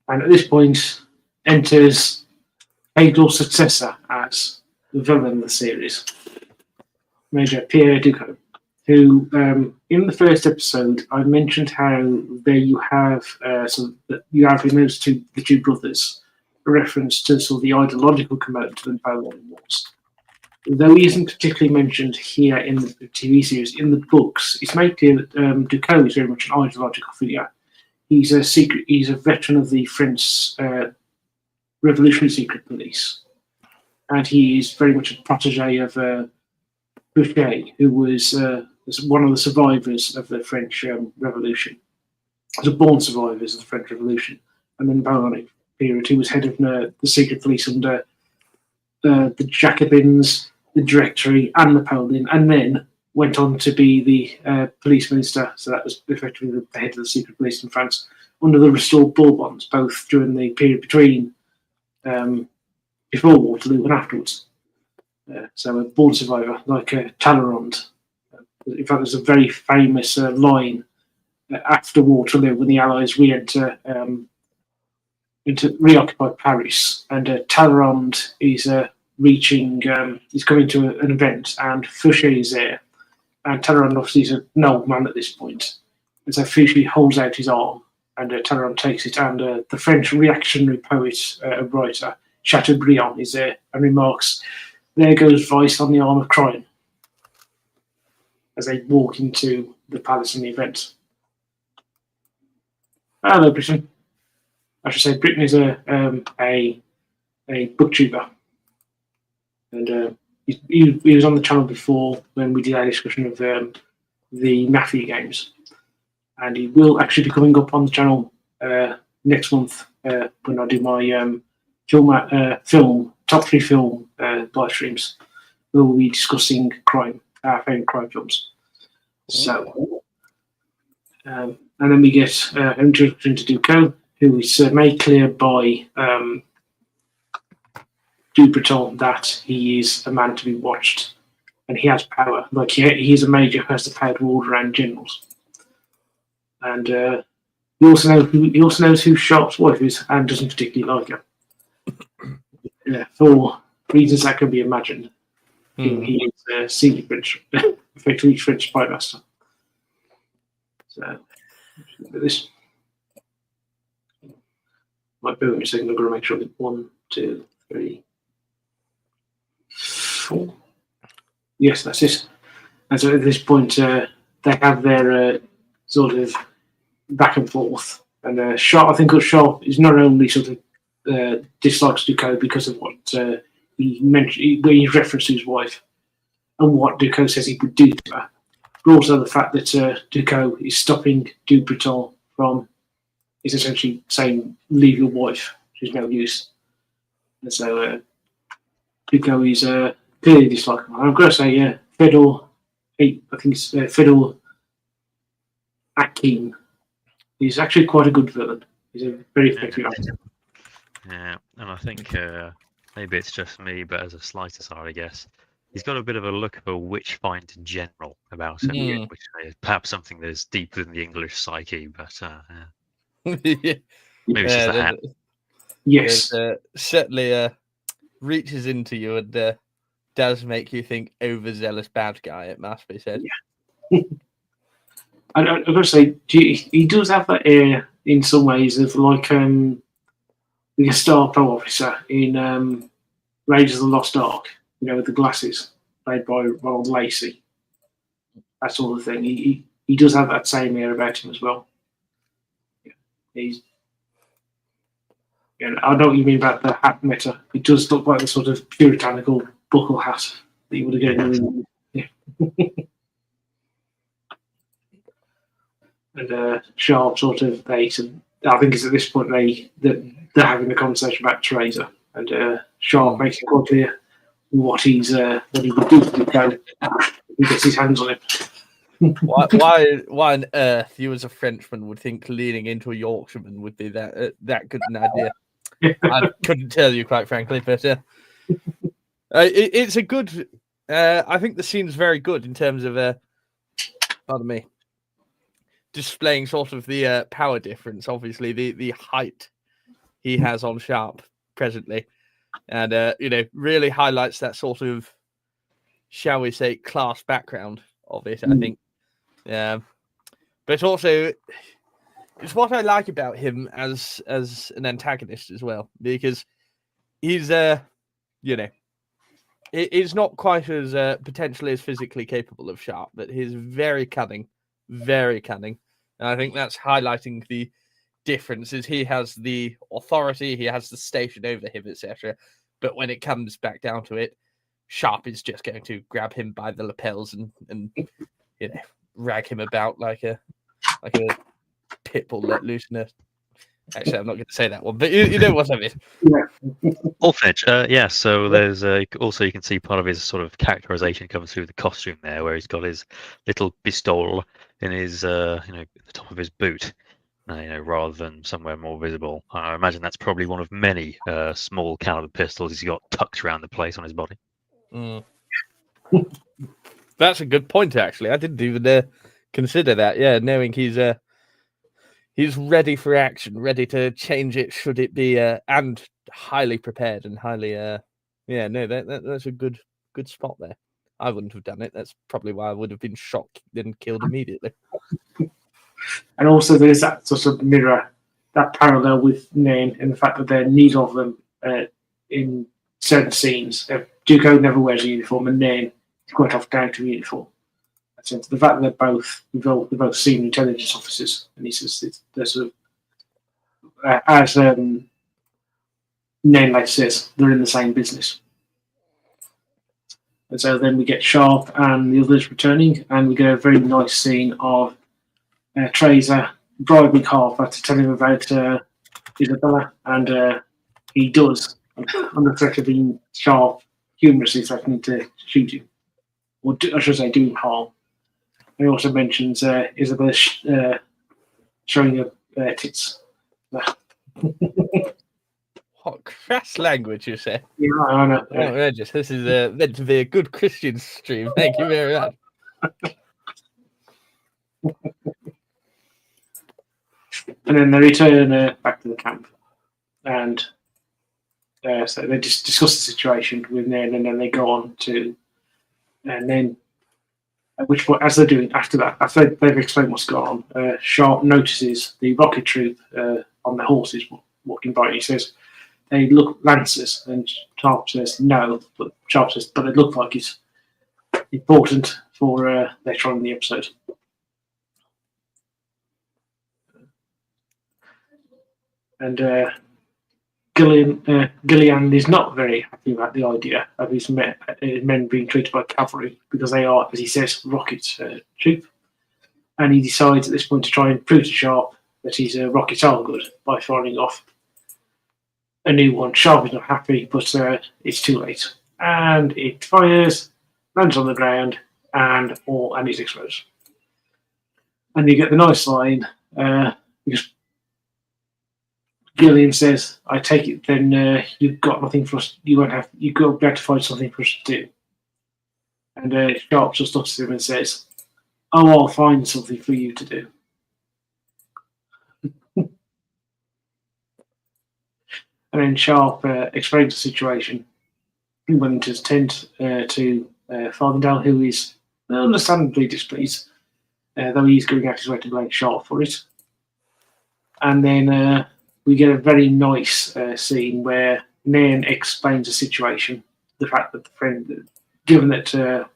And at this point, enters Hagel's successor as the villain of the series, Major Pierre Ducot, who, in the first episode, I mentioned how there you have reference to the two brothers, a reference to sort of the ideological component to the Napoleonic Wars. Though he isn't particularly mentioned here in the TV series, in the books, it's made clear that Ducot is very much an ideological figure. He's a veteran of the French Revolutionary Secret Police, and he is very much a protege of Boucher, who was one of the survivors of the French Revolution. The born survivors of the French Revolution, and then Napoleonic period. He was head of the secret police under the Jacobins, the Directory, and Napoleon, and then went on to be the police minister. So that was effectively the head of the secret police in France under the restored Bourbons, both during the period between before Waterloo and afterwards. So a born survivor like Talleyrand. In fact, there's a very famous line after Waterloo when the Allies re-enter to reoccupy Paris, and Talleyrand is reaching. He's coming to an event, and Fouché is there, and Talleyrand obviously is an old man at this point, and so Fouché holds out his arm, and Talleyrand takes it, and the French reactionary poet writer Chateaubriand is there and remarks, "There goes Vice on the arm of crime," as they walk into the palace in the event. Hello, Britain. I should say Britain is a booktuber, and he was on the channel before when we did our discussion of the Mafia games, and he will actually be coming up on the channel next month when I do my film top 3 film live streams. We'll be discussing crime, our favourite crime films. So, and then we get an introduction to Ducot, who is made clear by Duperton that he is a man to be watched, and he has power. Like he is a major who has the power to order around generals. And he also knows who Sharpe's wife is and doesn't particularly like her. For reasons that can be imagined. He is a senior French, effectively French spy master. So, this might be a second. I've got to make sure that 1, 2, 3, 4. Yes, that's it. And so at this point, they have their sort of back and forth. And Sharpe, I think Sharpe is not only sort of dislikes Ducot because of what he mentioned, where he referenced to his wife and what Ducot says he would do to her, but also the fact that Ducot is stopping Duperton from, is essentially saying, "Leave your wife, she's no use." And so Ducot is clearly disliking her. I've got to say, Fedor, I think it's Fedor Akin, he's actually quite a good villain. He's a very effective actor. Yeah, and I think maybe it's just me, but as a slight aside, I guess, he's got a bit of a look of a witch find in general about him, which is perhaps something that is deeper than the English psyche, but maybe it's just a hat. Yes. Certainly reaches into you and does make you think overzealous bad guy, it must be said. Yeah. I've got to say, he does have that air in some ways of like the Gestapo officer in Raiders of the Lost Ark, with the glasses, played by Ronald Lacey. That sort of thing. He does have that same air about him as well. Yeah. And I know what you mean about the hat meta. It does look like the sort of puritanical buckle hat that you would have gotten. Yeah. And Sharpe sort of I think it's at this point they're having a conversation about Teresa, and Sharpe makes it quite clear what he would do if he gets his hands on him. why on earth you as a Frenchman would think leaning into a Yorkshireman would be that good an idea? I couldn't tell you, quite frankly, but it's a good. I think the scene's very good in terms of, pardon me, displaying sort of the power difference. Obviously, the height he has on Sharpe presently, and really highlights that sort of, shall we say, class background of it. I think, but also it's what I like about him as an antagonist as well, because he's he's not quite as potentially as physically capable of Sharpe, but he's very cunning, and I think that's highlighting the differences. He has the authority, he has the station over him, etc. But when it comes back down to it, Sharpe is just going to grab him by the lapels and rag him about like a pit bull let loose in a... Actually, I'm not going to say that one, but you know what I mean. Yeah. Orphanage, so there's also, you can see part of his sort of characterization comes through the costume there, where he's got his little pistol in his at the top of his boot, rather than somewhere more visible. I imagine that's probably one of many small caliber pistols he's got tucked around the place on his body. That's a good point, actually. I didn't even consider that. Yeah, knowing he's ready for action, ready to change it should it be, and highly prepared and highly, that's a good spot there. I wouldn't have done it. That's probably why I would have been shot and killed immediately. And also there is that sort of mirror, that parallel with Nain in the fact that there are neither of them in certain scenes. Duco never wears a uniform, and Nain is quite often out of uniform. So the fact that they're both senior intelligence officers, and he says they're sort of, as Nain says, they're in the same business. And so then we get Sharpe and the others returning, and we get a very nice scene of Teresa bribing Harper to tell him about Isabella, and he does, under threat of being Sharpe humorously threatening to shoot him, or I should say, do him harm. He also mentions Isabella showing her tits. What crass language you say? Yeah, I know. Outrageous. This is meant to be a good Christian stream. Thank you very much. And then they return back to the camp, and so they just discuss the situation with Nain, and then they go on to, and then at which point, as they're doing after that, after they've explained what's going on, Sharpe notices the rocket troop on their horses walking by. He says they look lancers, and Sharpe says no, but Sharpe says but it looked like it's important for later on in the episode. And Gillian is not very happy about the idea of his men being treated by cavalry, because they are, as he says, rocket troop. And he decides at this point to try and prove to Sharpe that his rockets are good by firing off a new one. Sharpe is not happy, but it's too late. And it fires, lands on the ground, and it explodes. And you get the nice line, because Gillian says, "I take it then you've got nothing for us. You've got to be able to find something for us to do." And Sharpe just looks at him and says, "Oh, I'll find something for you to do." And then Sharpe explains the situation in Wellington's tent to Farthingale, who is understandably displeased, though he's going out his way to blame Sharpe for it. And then we get a very nice scene where Nain explains the situation, the fact that given that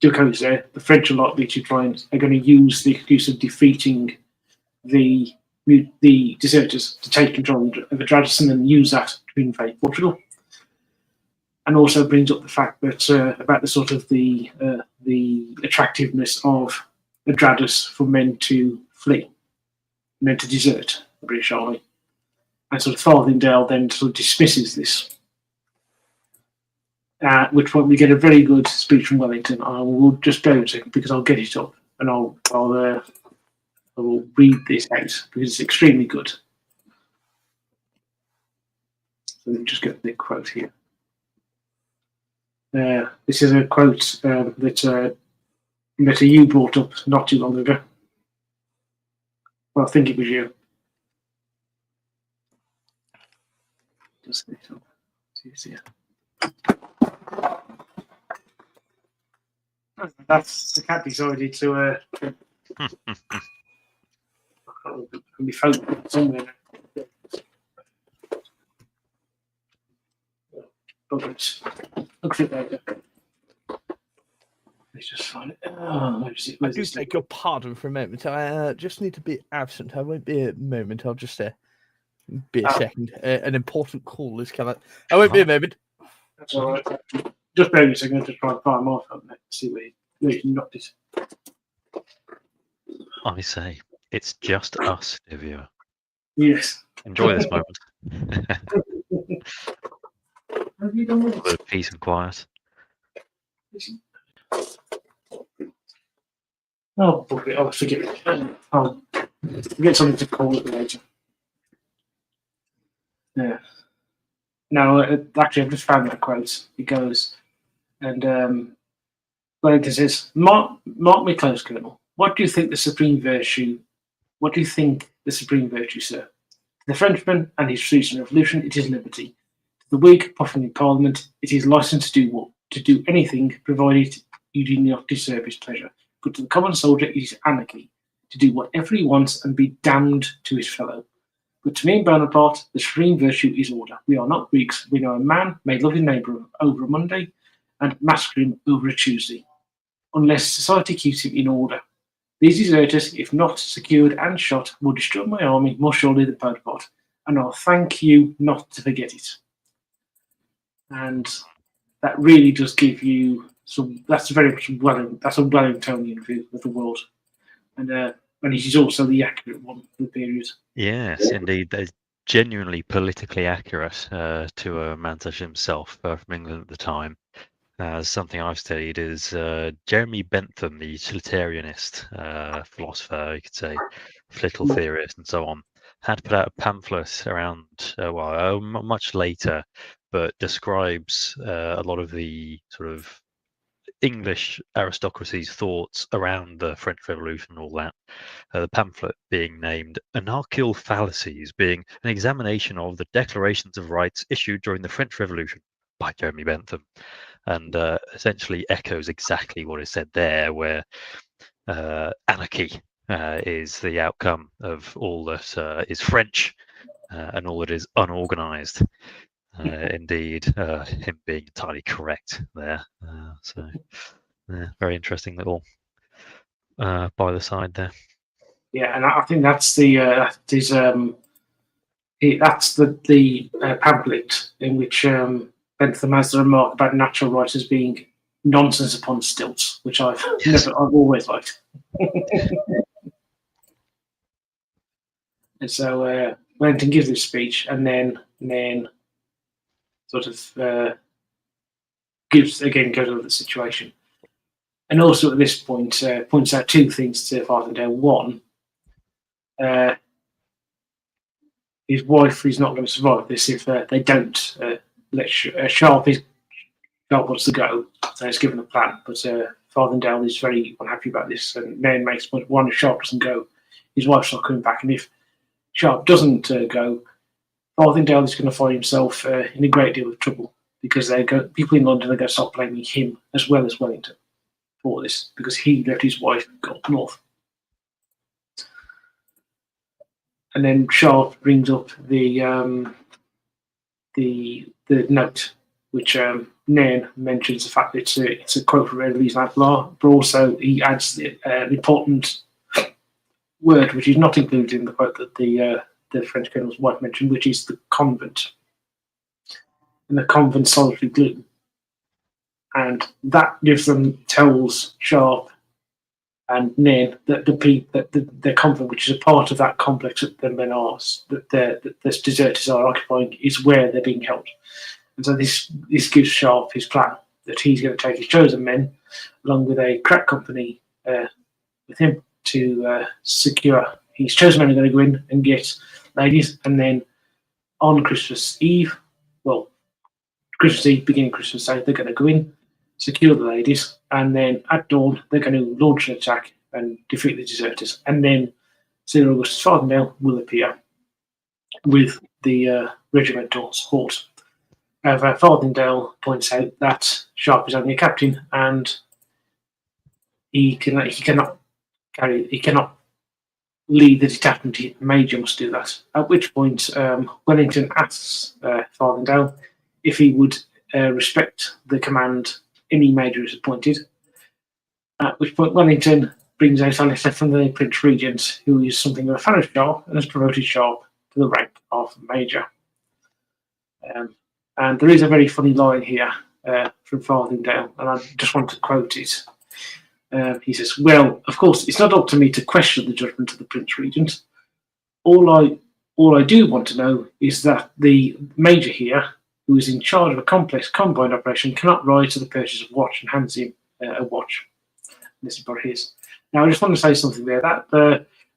Duco's there, the French are likely to are going to use the excuse of defeating the the deserters to take control of Adrastus and use that to invade Portugal. And also brings up the fact that about the sort of the attractiveness of Adrastus for men to flee, men to desert the British Army. And sort of Farthingale then sort of dismisses this. At which point we get a very good speech from Wellington. I will just go a second because I'll get it up and I will read this out because it's extremely good. So let me just get the quote here. This is a quote that you brought up not too long ago. Well, I think it was you. Just get it up. It's easier. That's the cat decided to be focused somewhere. Looks at that. Let's just find it. Oh, where is it? I do take your pardon for a moment. I just need to be absent. I won't be a moment. I'll just be a second. An important call is coming. I won't be a moment. That's all right. Just bear with me a second. I'm just trying to find my phone to see where you knocked it. I say, it's just us, dear viewer. Yes. Enjoy this moment. Have you done A bit of peace and quiet. Oh, okay. I'll forget it. I'll get something to call it later. Yeah. No, actually, I've just found that quote. It goes, and Wellington says, Mark me close, Colonel. What do you think the supreme virtue? What do you think the supreme virtue, sir? To the Frenchman and his recent revolution, it is liberty. To the Whig puffing in Parliament, it is license to do anything, provided you do not disturb his pleasure. But to the common soldier, it is anarchy, to do whatever he wants and be damned to his fellow. But to me and Bonaparte, the supreme virtue is order. We are not Greeks. We know a man may love his neighbour over a Monday and massacre him over a Tuesday, unless society keeps him in order. These deserters, if not secured and shot, will destroy my army more surely than Bonaparte, and I'll thank you not to forget it. And that really does give you some. That's very much that's a Wellingtonian view of the world, and it is also the accurate one for the period. Yes, indeed. They're genuinely politically accurate to a man such himself from England at the time. Something I've studied is Jeremy Bentham, the utilitarianist philosopher, you could say, political theorist, and so on, had put out a pamphlet around, much later, but describes a lot of the sort of English aristocracy's thoughts around the French Revolution and all that. The pamphlet being named Anarchical Fallacies, being an examination of the declarations of rights issued during the French Revolution by Jeremy Bentham, and essentially echoes exactly what is said there, where anarchy is the outcome of all that is French and all that is unorganized. Indeed, him being entirely correct there. Very interesting little by the side there. Yeah, and I think that's that's the pamphlet in which Bentham has the remark about natural rights as being nonsense upon stilts, which I've always liked. And so Wellington gives this speech, and then sort of goes over the situation, and also at this point points out two things to Farthingale. One, his wife is not going to survive this if they don't let Sharpe wants to go, so he's given a plan, but Farthingale is very unhappy about this, and then makes one if Sharpe doesn't go, his wife's not coming back, and if Sharpe doesn't go, Farthingale is going to find himself in a great deal of trouble, because people in London are going to start blaming him as well as Wellington for this, because he left his wife and got north. And then Sharpe brings up the note, which Nairn mentions the fact that it's a quote from Eloise Lamplard, but also he adds the important word which is not included in the quote that the French colonel's wife mentioned, which is the convent. And the convent solitary gloom. And that tells Sharpe and Nairn that the convent, which is a part of that complex that the men are, that the deserters are occupying, is where they're being held. And so this gives Sharpe his plan, that he's going to take his chosen men, along with a crack company with him, to secure his chosen men are going to go in and get ladies, and then on Christmas Eve, beginning Christmas Day, they're going to go in, secure the ladies, and then at dawn they're going to launch an attack and defeat the deserters. And then Sir Augustus Fardendale will appear with the regimental support. However, Fardendale points out that Sharpe is only a captain, and he cannot lead the detachment. The major must do that. At which point, Wellington asks Fardendale if he would respect the command any major is appointed. At which point, Wellington brings out a letter from the Prince Regent, who is something of a fan of Sharpe and has promoted Sharpe to the rank of major. And there is a very funny line here from Fardendale, and I just want to quote it. He says, "Well, of course, it's not up to me to question the judgment of the Prince Regent. All I do want to know is that the major here, who is in charge of a complex combined operation, cannot ride to the purchase of watch and hands him a watch." This is about his. Now, I just want to say something there. That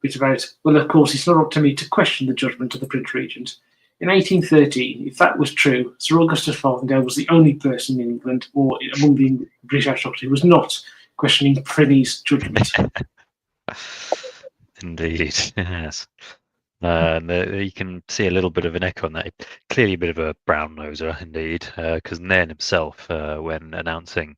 bit about, well, of course, it's not up to me to question the judgment of the Prince Regent. In 1813, if that was true, Sir Augustus Fardendale was the only person in England or among the British aristocracy who was not questioning Prinny's judgment. Indeed, yes. You can see a little bit of an echo on that. Clearly a bit of a brown noser, indeed, because Nairn himself, when announcing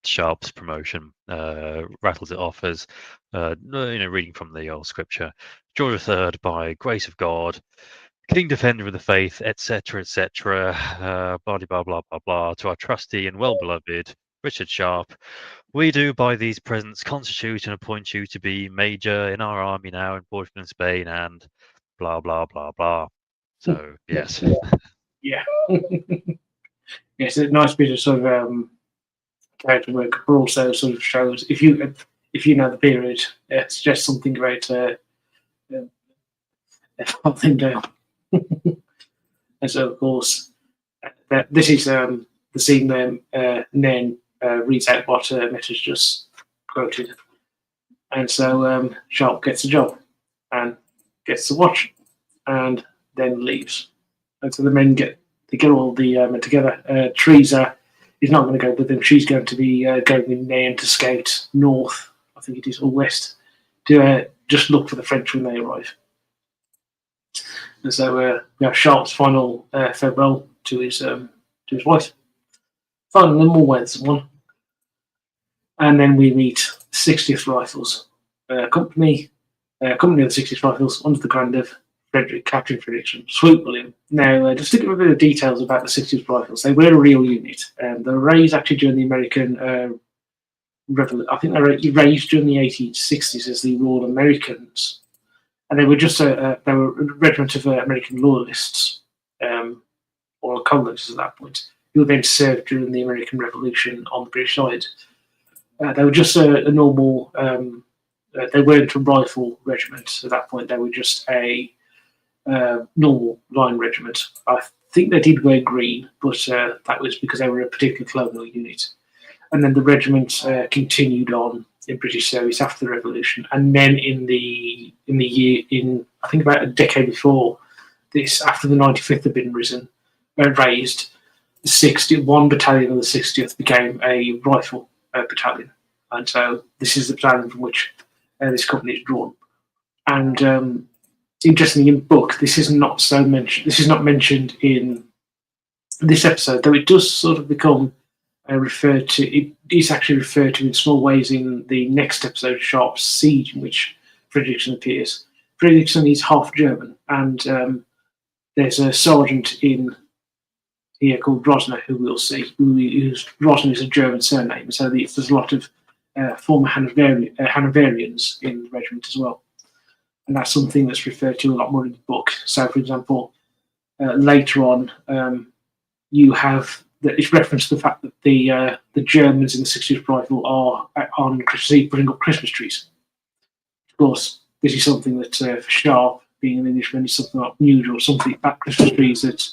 Sharpe's promotion, rattles it off as, reading from the old scripture, George III, by grace of God, King Defender of the Faith, etc., etc., blah, blah, blah, blah, blah, to our trusty and well-beloved Richard Sharpe, we do by these presents constitute and appoint you to be major in our army now in Portugal and Spain, and blah, blah, blah, blah. So, yes. Yeah. Yes, a nice bit of sort of character work, but also sort of shows, if you know the period, it suggests something about Fardendale. And so, of course, this is the scene where Nairn reads out what Metta's just quoted. And so Sharpe gets a job and gets the watch and then leaves. And so the men get all the men together. Teresa is not going to go with them. She's going to be going with Nairn to scout north, I think it is, or west, to just look for the French when they arrive. And so we have Sharpe's final farewell to his wife. Finally, more words one. And then we meet 60th Rifles, company of the 60th Rifles under the command of Captain Frederickson, Swoop William. Now, just to give a bit of details about the 60th Rifles, they were a real unit. They were raised actually during the American Revolution. I think they were raised during the 1860s as the Royal Americans. And they were just they were a regiment of American loyalists, or colonists at that point, who then served during the American Revolution on the British side. They were just a normal, they weren't a rifle regiment at that point, they were just a normal line regiment. I think they did wear green, but that was because they were a particular colonial unit. And then the regiment continued on in British service after the Revolution, and then in the year, I think about a decade before this, after the 95th had been raised, the 61 battalion of the 60th became a rifle battalion, and so this is the battalion from which this company is drawn. And interestingly, in book, this is not mentioned. This is not mentioned in this episode, though it does sort of become referred to. It is actually referred to in small ways in the next episode, Sharpe's Siege, in which Frederickson appears. Frederickson is half German, and there's a sergeant in here called Rosner, who we'll see. Rosner is a German surname, so there's a lot of former Hanoverians in the regiment as well. and that's something that's referred to a lot more in the book. So, for example, later on, you have it's referenced the fact that the Germans in the 60th Rifle are on Christmas Eve putting up Christmas trees. Of course, this is something that for Sharpe, being an Englishman, is something not unusual. Something that Christmas trees that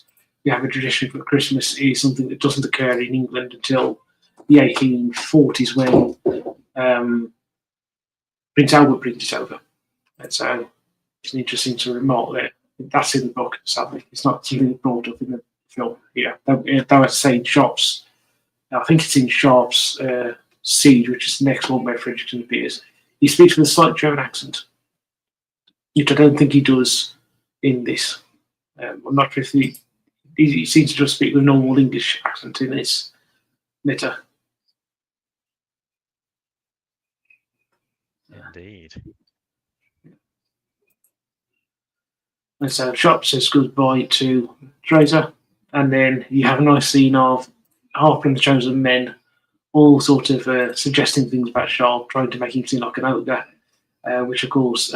we have a tradition for Christmas is something that doesn't occur in England until the 1840s when Prince Albert brings it over. And so it's an interesting to remark there. That's in the book, sadly. It's not something brought up in the film here. Though I say in Sharpe's, I think it's in Sharpe's Siege, which is the next one where Fredrickson appears. He speaks with a slight German accent, which I don't think he does in this. I'm not sure if he seems to just speak with a normal English accent in this letter. Indeed. And so Sharpe says goodbye to Fraser, and then you have a nice scene of Harper and the Chosen Men all sort of suggesting things about Sharpe, trying to make him seem like an ogre, which of course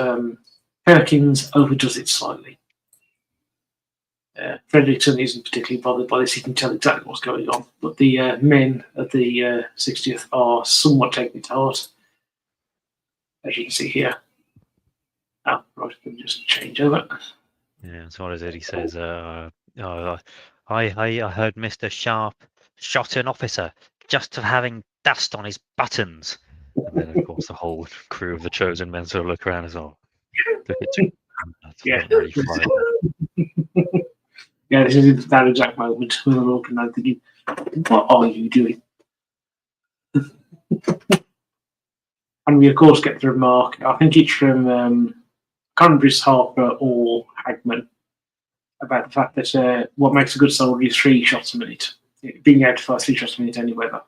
Perkins overdoes it slightly. Fredrickson isn't particularly bothered by this, he can tell exactly what's going on, but the men of the 60th are somewhat taking it to heart, as you can see here. Oh, right, let me just change over. Yeah, so what is it? He says, I heard Mr. Sharpe shot an officer just for having dust on his buttons. And then, of course, the whole crew of the Chosen Men sort of look around as well. Look at you. Yeah. Really fried. Yeah, this is that exact moment when I'm looking and thinking, what are you doing? And we, of course, get the remark, I think it's from can't remember if it's Harper or Hagman, about the fact that what makes a good soldier is 3 shots a minute. Being able to fire 3 shots a minute any weather.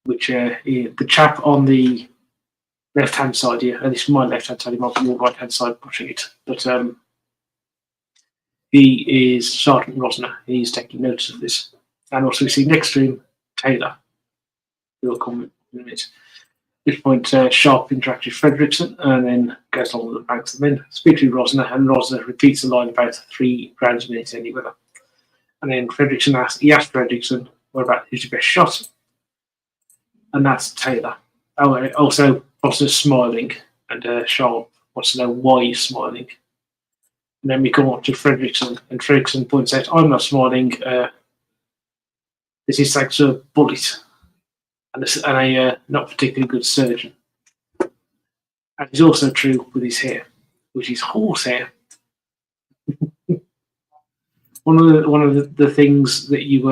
Which the chap on the left-hand side here, and this is my left-hand side, he might be your right-hand side pushing it, but he is Sergeant Rosner. He's taking notice of this. And also we see next to him Taylor, who will come in a minute. At this point, Sharpe interacts with Fredrickson and then goes along with the ranks of the men, speaks to Rosner, and Rosner repeats the line about 3 rounds a minute any weather. And then Fredrickson asks Fredrickson, what about who's your best shot? And that's Taylor. Oh, also, Rosner's smiling, and Sharpe wants to know why he's smiling. And then we come up to Fredrickson, and Fredrickson points out, I'm not smiling, this is thanks to a bullet. And a not particularly good surgeon. And it's also true with his hair, which is horsehair. one of the things that you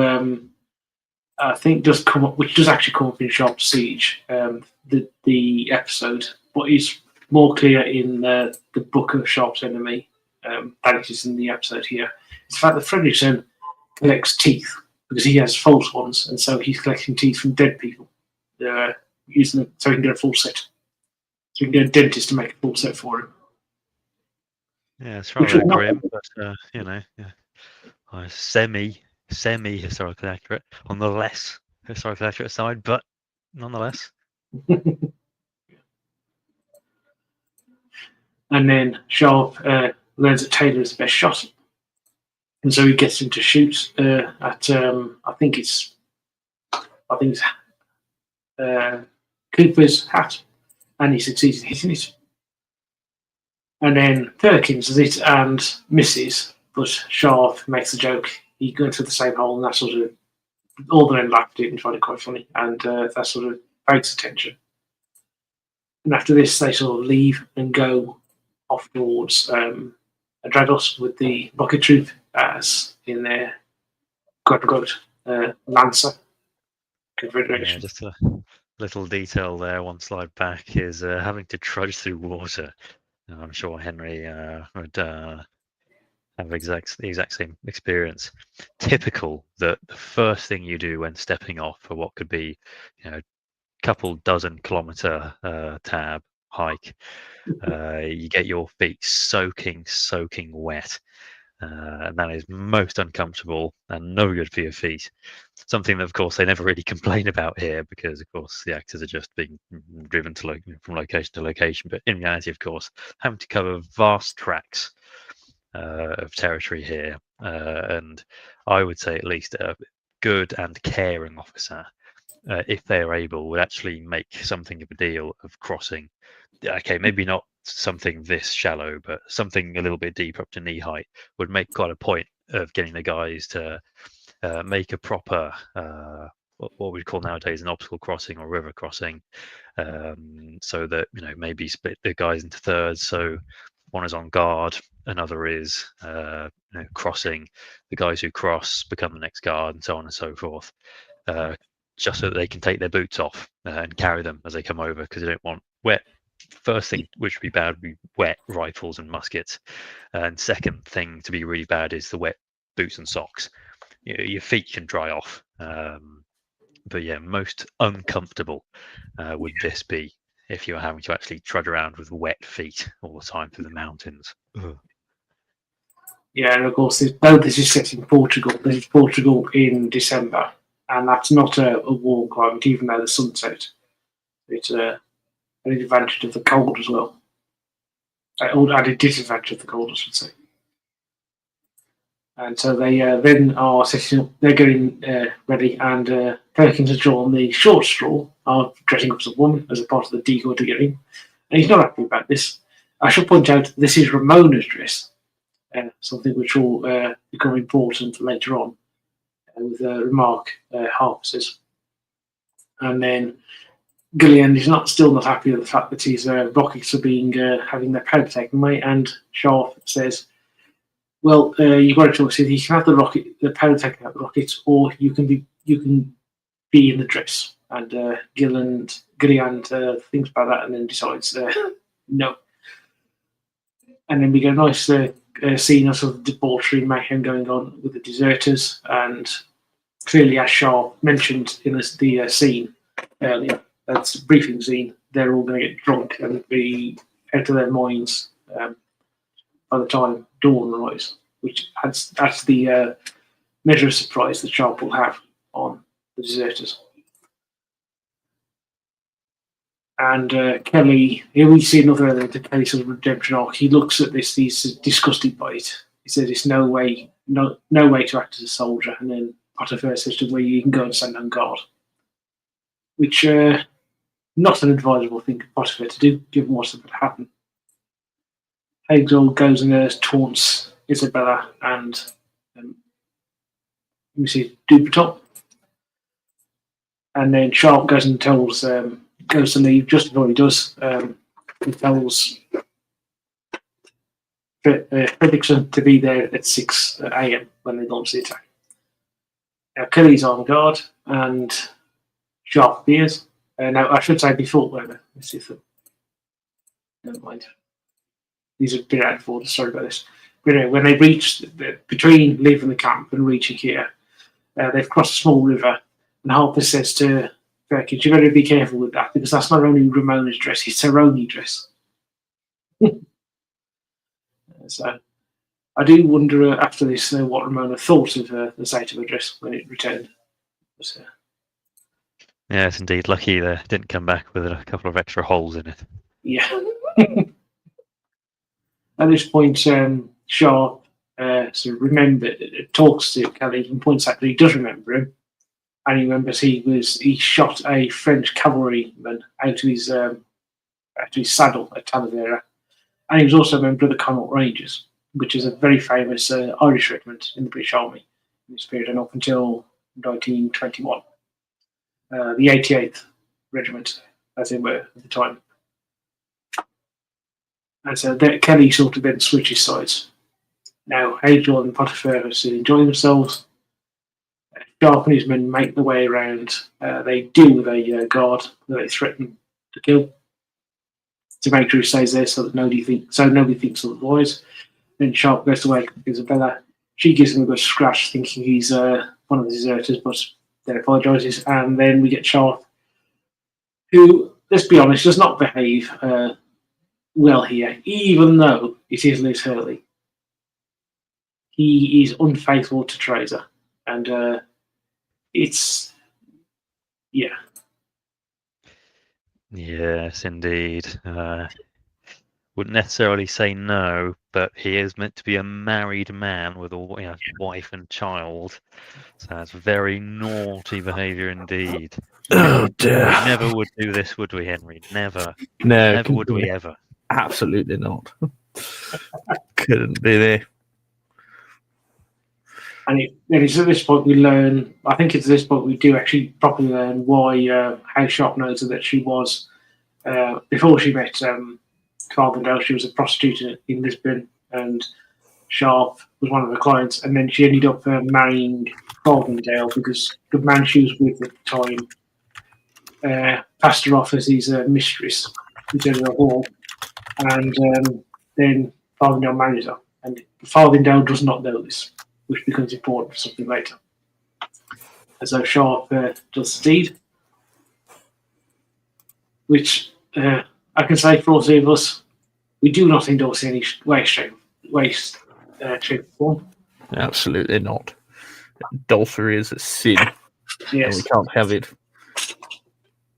I think does come up, which does actually come up in Sharpe's Siege, the episode, but is more clear in the book of Sharpe's Enemy than it is in the episode here. It's the fact that Fredrickson collects teeth because he has false ones, and so he's collecting teeth from dead people. Using them so he can get a full set. So he can get a dentist to make a full set for him. Yeah, it's rather grim, but semi historically accurate on the less historically accurate side, but nonetheless. And then Sharpe learns that Taylor is the best shot, and so he gets him to shoot at I think it's Cooper's hat, and he succeeds in hitting it. And then Perkins does it and misses, but Sharpe makes a joke. He goes through the same hole, and that sort of all the men laughed at it and find it quite funny, and that sort of breaks attention. And after this, they sort of leave and go off towards Adrados with the bucket troop as in their quote-unquote Lancer Confederation. Yeah, just a little detail there, one slide back, is having to trudge through water. I'm sure Henry would have the exact same experience. Typical that the first thing you do when stepping off for what could be, couple dozen kilometer tab hike, you get your feet soaking wet, And that is most uncomfortable and no good for your feet. Something that, of course, they never really complain about here because, of course, the actors are just being driven to from location to location. But in reality, of course, having to cover vast tracts of territory here, and I would say at least a good and caring officer, if they are able, would actually make something of a deal of crossing. Okay, maybe not something this shallow, but something a little bit deeper up to knee height would make quite a point of getting the guys to make a proper what we'd call nowadays an obstacle crossing or river crossing, so that maybe split the guys into thirds. So one is on guard, another is crossing. The guys who cross become the next guard, and so on and so forth. Just so that they can take their boots off and carry them as they come over, because they don't want wet. First thing which would be bad would be wet rifles and muskets, and second thing to be really bad is the wet boots and socks. Your feet can dry off, but yeah, most uncomfortable would this be if you were having to actually trudge around with wet feet all the time through the mountains. Ugh. Yeah, and of course, this is set in Portugal. This is Portugal in December, and that's not a warm climate, even though the sun's out. It's an advantage of the cold as well. Or added disadvantage of the cold, I should say. And so they then are setting up, they're getting ready, and Perkins has drawn the short straw of dressing up as a woman as a part of the decoy to get in. And he's not happy about this. I should point out this is Ramona's dress, something which will become important later on with a remark Harpe says. And then Gillian is still not happy with the fact that his rockets are having their power taken away, and Sharpe says, well, you've got a choice. You can have the power taken out of the rocket, or you can be in the dress. And Gillian thinks about that and then decides no. And then we get a nice scene of sort of debauchery mayhem going on with the deserters, and clearly, as Sharpe mentioned in the scene earlier, that's the briefing scene, they're all going to get drunk and be out of their minds by the time dawn arrives, which adds the measure of surprise that Sharpe will have on the deserters. And Kelly, here we see another element of Kelly's sort of redemption arc. He looks at this, he's disgusted by it. He says it's no way to act as a soldier. And then Potiphar says to him, well, you can go and stand on guard. Which, not an advisable thing for Potiphar to do, given what's about to happen. Hazel goes and taunts Isabella and we see Dupetop. And then Sharpe goes and tells goes to leave just before he does. He tells Fredrickson to be there at 6 a.m. when they launch the attack. Now Kelly's on guard and Sharpe appears. Now I should say before. Let's see if never mind. These are a bit out of order. Sorry about this. But anyway, when they reach between leaving the camp and reaching here, they've crossed a small river, and Harpe says to Perkins, "You better be careful with that because that's not only Ramona's dress; it's her only dress." So, I do wonder after this what Ramona thought of the state of her dress when it returned. But, yes, indeed. Lucky they didn't come back with a couple of extra holes in it. Yeah. At this point, Sharpe talks to Kelly and points out that he does remember him, and he remembers he shot a French cavalryman out of his saddle at Talavera, and he was also a member of the Connaught Rangers, which is a very famous Irish regiment in the British Army in this period and up until 1921. The 88th Regiment, as they were at the time. And so Kelly sort of then switches sides. Now, Hazel and Potiphar are still enjoying themselves. Sharpe and his men make their way around. They deal with a guard that they threaten to kill to make sure he stays there so that nobody thinks otherwise. Then Sharpe goes to wake up Isabella. She gives him a good scratch, thinking he's one of the deserters, but then apologises. And then we get Sharpe, who, let's be honest, does not behave well here, even though it is Liz Hurley. he is unfaithful to Tracer, and it's yeah. Yes, indeed. Wouldn't necessarily say no, but he is meant to be a married man with a wife and child. So that's very naughty behaviour indeed. Oh dear. We never would do this, would we, Henry? Never. No, Never would we ever. Absolutely not. Couldn't be there. And it's at this point we learn. I think it's at this point we do actually properly learn why how Sharpe knows that she was before she met Carbondale. She was a prostitute in Lisbon, and Sharpe was one of her clients. And then she ended up marrying Carbondale because the man she was with at the time passed her off as his mistress instead of a whore, and then Carbondale marries her, and Carbondale does not know this, which becomes important for something later. And so Sharpe does the deed, which I can say for all three of us, we do not endorse any shape, or form. Absolutely not. Adultery is a sin. Yes. And we can't have it.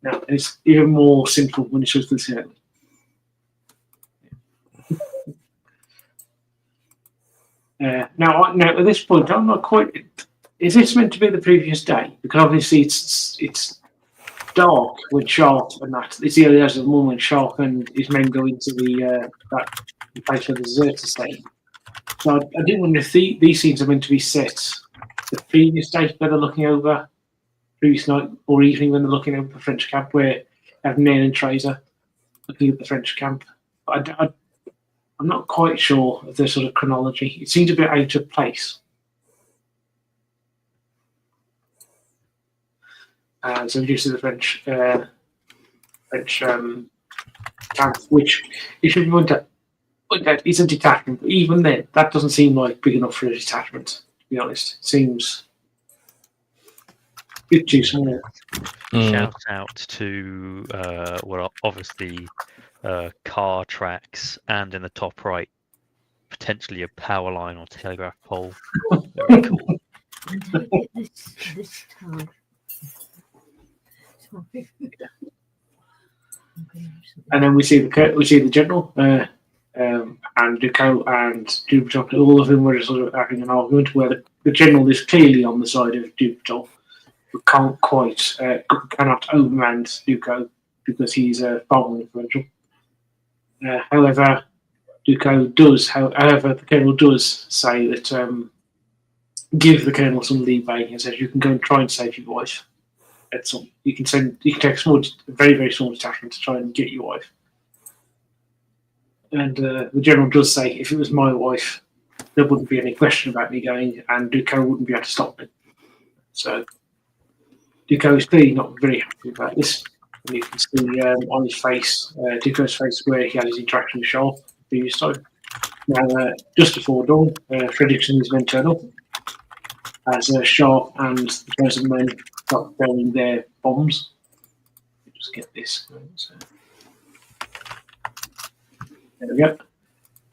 No, it's even more simple when it's with the sin. Now, at this point, I'm not quite. Is this meant to be the previous day? Because obviously it's dark when Sharpe and that. It's the early hours of the morning when Sharpe and his men go into the place where the deserters stay. So I didn't wonder if these scenes are meant to be set the previous day when they're looking over, previous night or evening when they're looking over the French camp, where you have Nain and Tracer looking at the French camp. I'm not quite sure of the sort of chronology. It seems a bit out of place. So we do see the French camp, which you should wonder, it's a detachment. But even then, that doesn't seem like big enough for a detachment, to be honest. It seems a bit too small. Shout out to what are obviously car tracks, and in the top right, potentially a power line or telegraph pole. Very cool. And then we see the general, and Ducaux and Duberton. All of them were sort of having an argument where the general is clearly on the side of Duberton, but cannot overman Ducaux because he's far more influential. However, the colonel does say that give the colonel some leeway and says you can go and try and save your wife. You can take a very, very small detachment to try and get your wife. And the general does say, if it was my wife, there wouldn't be any question about me going, and Ducaux wouldn't be able to stop me. So Ducaux is clearly not very happy about this. And you can see on his face, Ducaux's face, where he had his interaction with Sharpe the previous time. Now, just before dawn, Fredrickson and his men turn up as Sharpe and the present men start throwing their bombs. Let me just get this. There we go.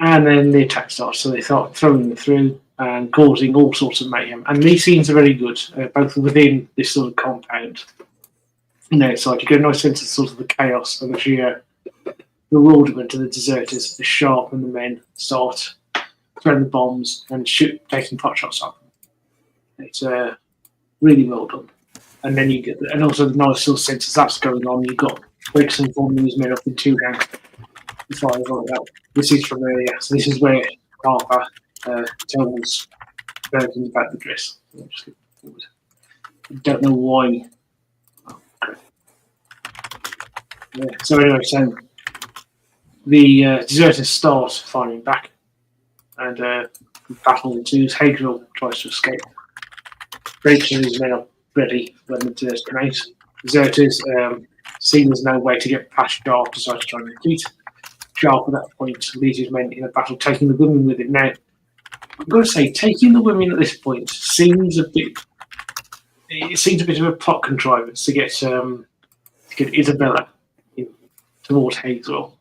And then the attack starts. So they start throwing them through and causing all sorts of mayhem. And these scenes are very good, both within this sort of compound and outside. You get a nice sense of sort of the chaos and the sheer bewilderment of the deserters. The Sharpe and the men start throwing the bombs and taking pot shots at them. It's really well done. And then you get, and also the nice little sense as that's going on, you've got Gregson forming his men up in two ranks. This is from earlier, so this is where Harper tells Bergen about the dress. I don't know why. Oh, okay. Yeah. So anyway, so the deserters start firing back, and battle ensues. Hageville tries to escape. Gregson and his men are ready when the deserters come out. Deserters, seeing there's no way to get past Sharpe, decide to try and retreat. Sharpe at that point leads his men in a battle, taking the women with him. Now, I've got to say, taking the women at this point seems a bit of a plot contrivance to get Isabella towards Hageville.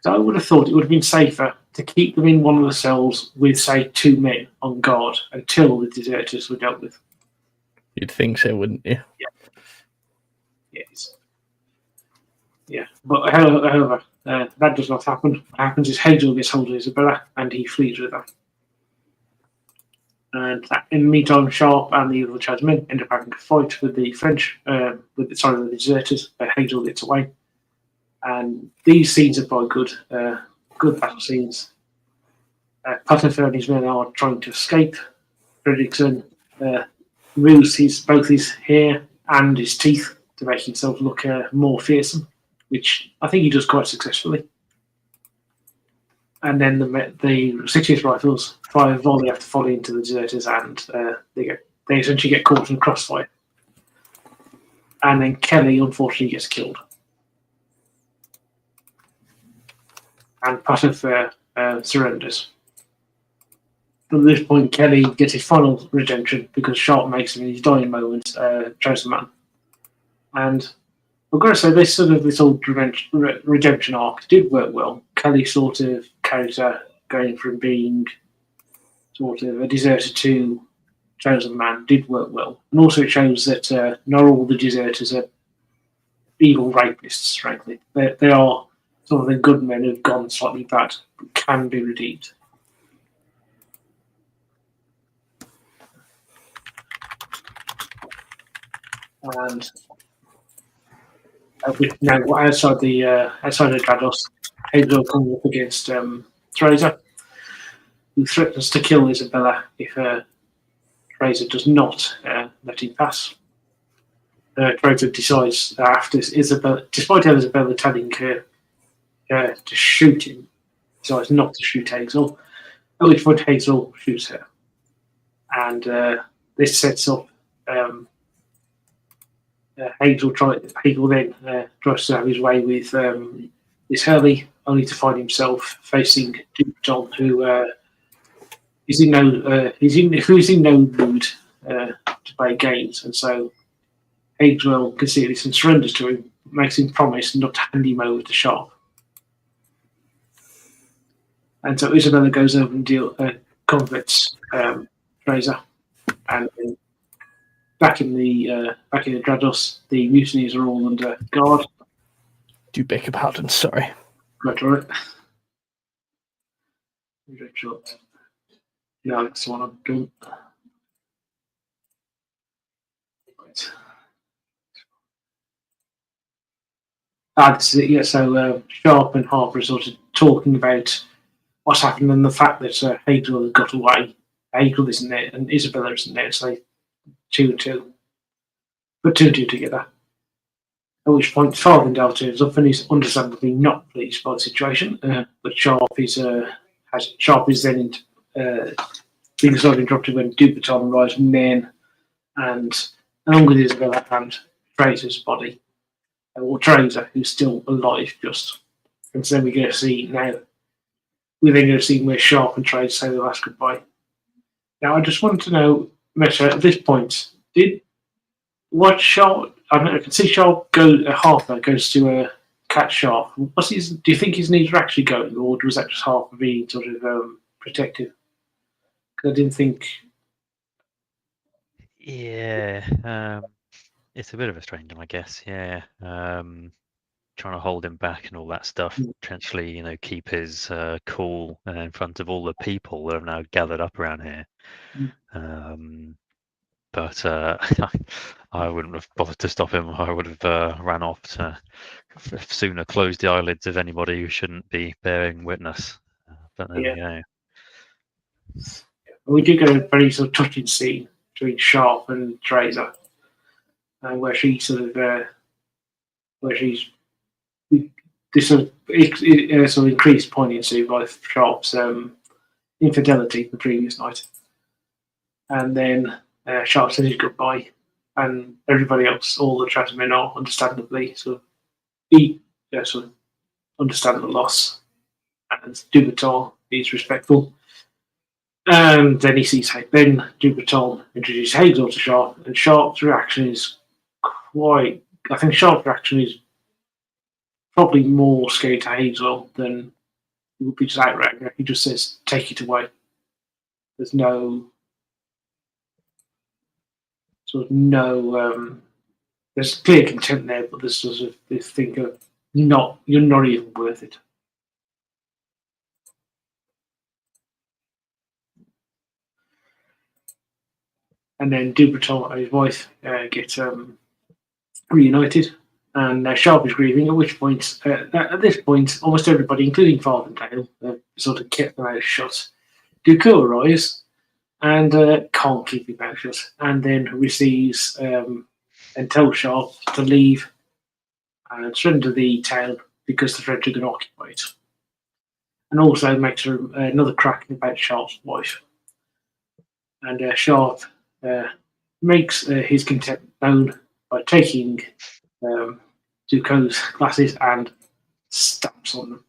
So I would have thought it would have been safer to keep them in one of the cells with, say, 2 men on guard until the deserters were dealt with. You'd think so, wouldn't you? Yes. Yeah, but however, that does not happen. What happens is Hazel gets hold of Isabella and he flees with her. And in the meantime, Sharpe and the other Chasmen end up having a fight with the French, with the deserters. Hazel gets away. And these scenes are quite good. Good battle scenes. Potiphar and his men are trying to escape. Fredrickson moves both his hair and his teeth to make himself look more fearsome, which I think he does quite successfully. And then the 60th Rifles fire volley after volley into the deserters, and they essentially get caught in crossfire. And then Kelly, unfortunately, gets killed. And Potiphar surrenders. At this point, Kelly gets his final redemption because Sharpe makes him in his dying moments chosen man. And I've got to say, this old redemption arc did work well. Kelly's sort of character going from being sort of a deserter to chosen man did work well. And also it shows that not all the deserters are evil rapists, frankly. They are sort of the good men who've gone slightly bad, but can be redeemed. And now outside of Drados, Hazel comes up against Theresa, who threatens to kill Isabella if Theresa does not let him pass. Theresa decides after Isabella, despite Isabella telling her to shoot him, decides not to shoot Hazel. At which point Hazel shoots her, and this sets up. Hazel then tries to have his way with this Hurley, only to find himself facing Dupeton, who is in no mood to play games, and so Hazel concedes this and surrenders to him, makes him promise not to hand him over to Sharpe. And so Isabella goes over and comforts Theresa, and back in the Drados, the mutineers are all under guard. Do beg your pardon, sorry. Right, all right. No, that's the one I've done. Right. This is it, yeah. So Sharpe and Harper are sort of talking about what's happened and the fact that Hazel has got away. Hazel isn't there and Isabella isn't there, so they 2 and 2. Put 2 and 2 together. At which point Farthingale turns up and is understandably not pleased by the situation. But Sharpe is then being sort of interrupted when Dupeton arrives with men and along with Isabella and Theresa's body. Or Theresa, who's still alive just. And so we're then going to see where Sharpe and Theresa say their last goodbye. Now I just want to know, Mesha, at this point, I can see Sharpe Harper goes to catch Sharpe. Do you think his knees were actually going, or was that just Harper being sort of protective? Because I didn't think. Yeah, it's a bit of a strange one, I guess. Yeah, trying to hold him back and all that stuff. Potentially, keep his cool in front of all the people that have now gathered up around here. But I wouldn't have bothered to stop him. I would have ran off to sooner close the eyelids of anybody who shouldn't be bearing witness. But there we go. We do get a very sort of touching scene between Sharpe and Theresa, where she this sort of increased poignancy by Sharpe's infidelity the previous night, and then Sharpe says his goodbye, and everybody else, all the Chasmen are understandably understand the loss, and Dupeton is respectful. And then he sees then Dupeton introduces Hazel to Sharpe, and Sharpe's reaction is I think Sharpe's reaction is probably more scared to Hazel than He would be just outraged. He just says, "Take it away." There's no there's clear contempt there, but there's sort of this thing of you're not even worth it. And then Duberton and his wife get reunited, and Sharpe is grieving. At which point, at this point, almost everybody, including Farthingale, sort of kept their mouth shut. Ducaux arrives and can't keep his mouth shut, and then receives and tells Sharpe to leave and surrender the town because the French are going to occupy it, and also makes another crack about Sharpe's wife. And Sharpe makes his contempt known by taking Ducaux's glasses and stamps on them.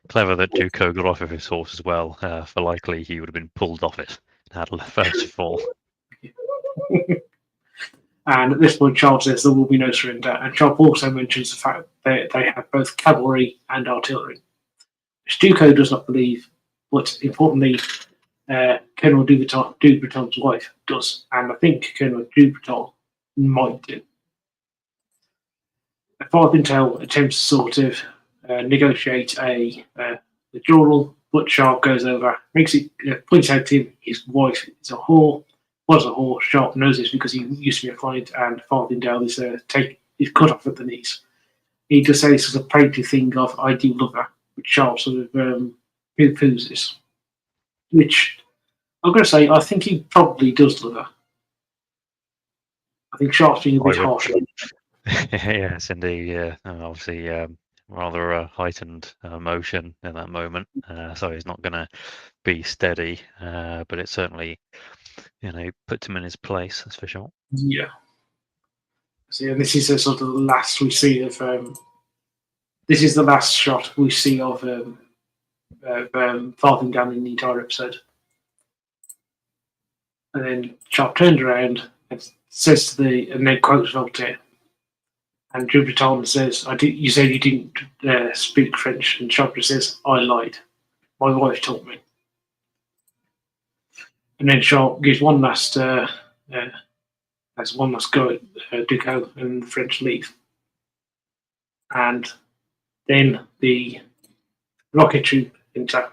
Clever that Ducaux got off of his horse as well, for likely he would have been pulled off it and had a first fall. And at this point, Sharpe says there will be no surrender, and Sharpe also mentions the fact that they have both cavalry and artillery, which Ducaux does not believe, but importantly, Colonel Duberton's wife does, and I think Colonel Duberton might do. Farthingale attempts to sort of negotiate a withdrawal, but Sharpe goes over, makes it points out to him his wife is a whore, was a whore. Sharpe knows this because he used to be a client, and Farthingale is cut off at the knees. He just says sort of plaintive thing of "I do love her," which Sharpe sort of poo-poos this. Which I'm going to say, I think he probably does love her. I think Sharpe's being a bit harsh. Yes, indeed. Yeah, obviously, rather a heightened emotion in that moment, so he's not going to be steady. But it certainly, puts him in his place. That's for sure. Yeah. So yeah, this is sort of the last we see of. This is the last shot we see of Farthingale in the entire episode. And then Sharpe turned around and says and then quotes Voltaire. And Duberton says, you said you didn't speak French. And Sharpe says, I lied. My wife taught me. And then Sharpe gives one last go at Ducaux, and the French leave. And then the rocket troop enter.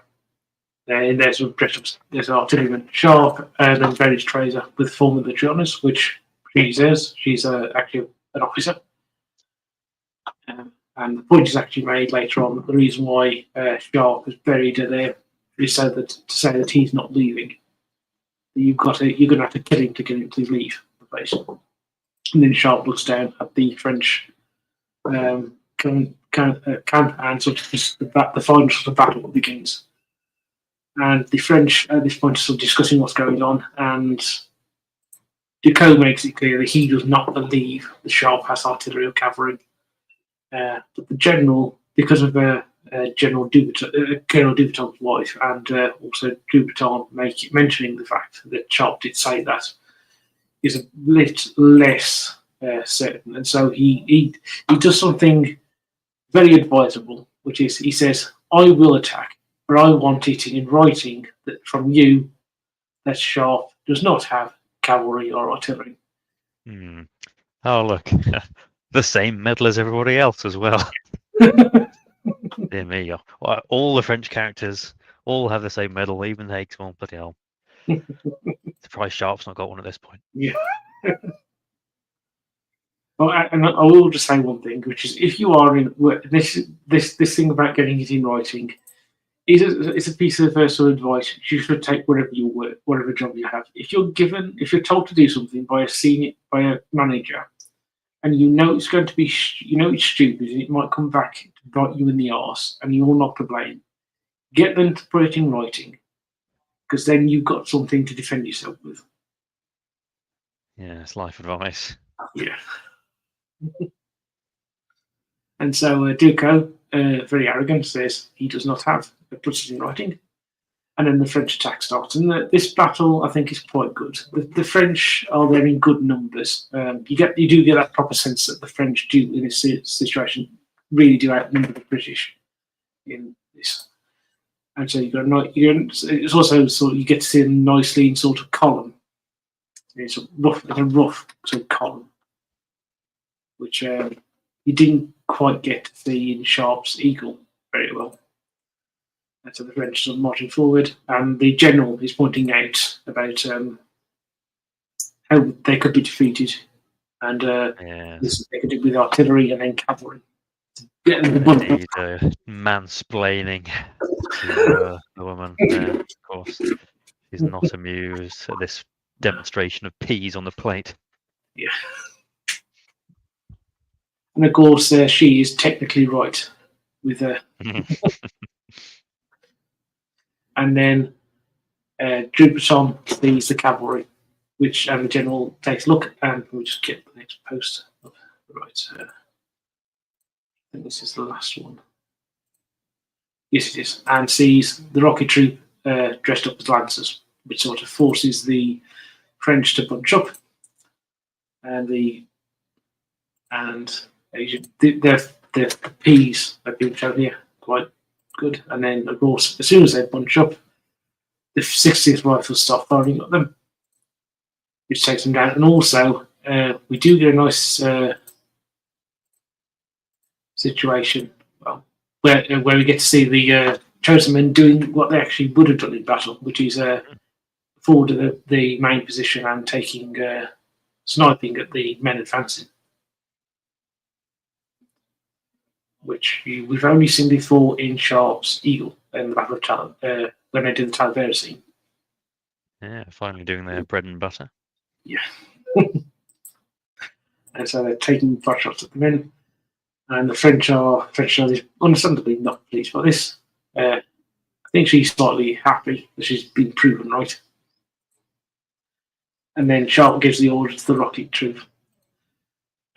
In their sort of dress-ups, there's an artilleryman, Sharpe, and then various Tracer with full military honours, which she says she's actually an officer. And the point is actually made later on that the reason why Sharpe is buried there is to say that he's not leaving. You're going to have to kill him to get him to leave the place. And then Sharpe looks down at the French camp and sort of the final sort of battle begins. And the French at this point are sort of discussing what's going on, and Ducaux makes it clear that he does not believe that Sharpe has artillery or cavalry. But the general, because of Colonel Duberton's wife, and also Duberton mentioning the fact that Sharpe did say that, is a bit less certain. And so he does something very advisable, which is he says, I will attack, but I want it in writing that from you that Sharpe does not have cavalry or artillery. Oh, look. The same medal as everybody else as well. Dear me. All the French characters all have the same medal, even Hakes. Well, bloody hell. Surprised Sharpe's not got one at this point. Yeah. Well, and I will just say one thing, which is if you are in this thing about getting it in writing, it's a piece of sort of advice you should take wherever you work, whatever job you have. If you're told to do something by a manager, and it's going to be, it's stupid, and it might come back to bite you in the arse, and you're not to blame. Get them to put it in writing, because then you've got something to defend yourself with. Yeah, it's life advice. Yeah. And so Ducaux, very arrogant, says he does not have puts it in writing. And then the French attack starts. And this battle, I think, is quite good. The French are there in good numbers. You do get that proper sense that the French do, in this situation, really do outnumber the British in this. And so it's also sort of, you get to see them nicely in sort of column. It's a rough sort of column, which you didn't quite get to see in Sharpe's Eagle very well. And so the French are marching forward, and the general is pointing out about how they could be defeated, and they could do with artillery and then cavalry. Indeed, mansplaining to the woman. Of course, she's not amused at this demonstration of peas on the plate. Yeah. And of course, she is technically right with her. And then Drupaton sees the cavalry, and the general takes a look, and we'll just get the next post up. Right. I think this is the last one. Yes, it is. And sees the rocket troop dressed up as lancers, which sort of forces the French to bunch up. And the P's have been shown here quite good. And then, of course, as soon as they bunch up, the 60th Rifles start firing at them, which takes them down. And also, we do get a nice situation, where we get to see the chosen men doing what they actually would have done in battle, which is forward to the main position and taking sniping at the men advancing, which we've only seen before in Sharpe's Eagle in the Battle of when they did the Talavera scene. Yeah, finally doing their bread and butter. Yeah. And so they're taking pot shots at the men, and the French are understandably not pleased by this. I think she's slightly happy that she's been proven right. And then Sharpe gives the order to the rocket troop.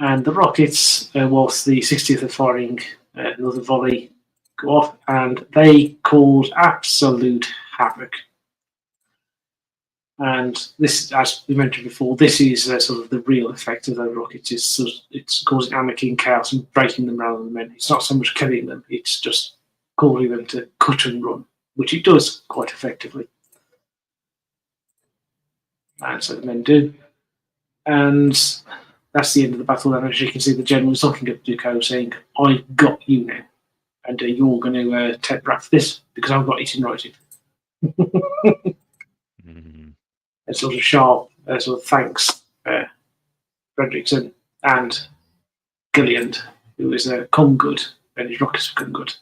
And the rockets, whilst the 60th are firing another volley, go off, and they cause absolute havoc. And this, as we mentioned before, this is sort of the real effect of those rockets. It's causing anarchy and chaos and breaking them rather than men. It's not so much killing them, it's just causing them to cut and run, which it does quite effectively. And so the men do. And that's the end of the battle. And as you can see, the general is looking at Ducos saying, I got you now. And you're going to take rap for this because I've got it in writing. And sort of Sharpe sort of thanks Fredrickson and Gilliand, who is come good, and his rockets have come good.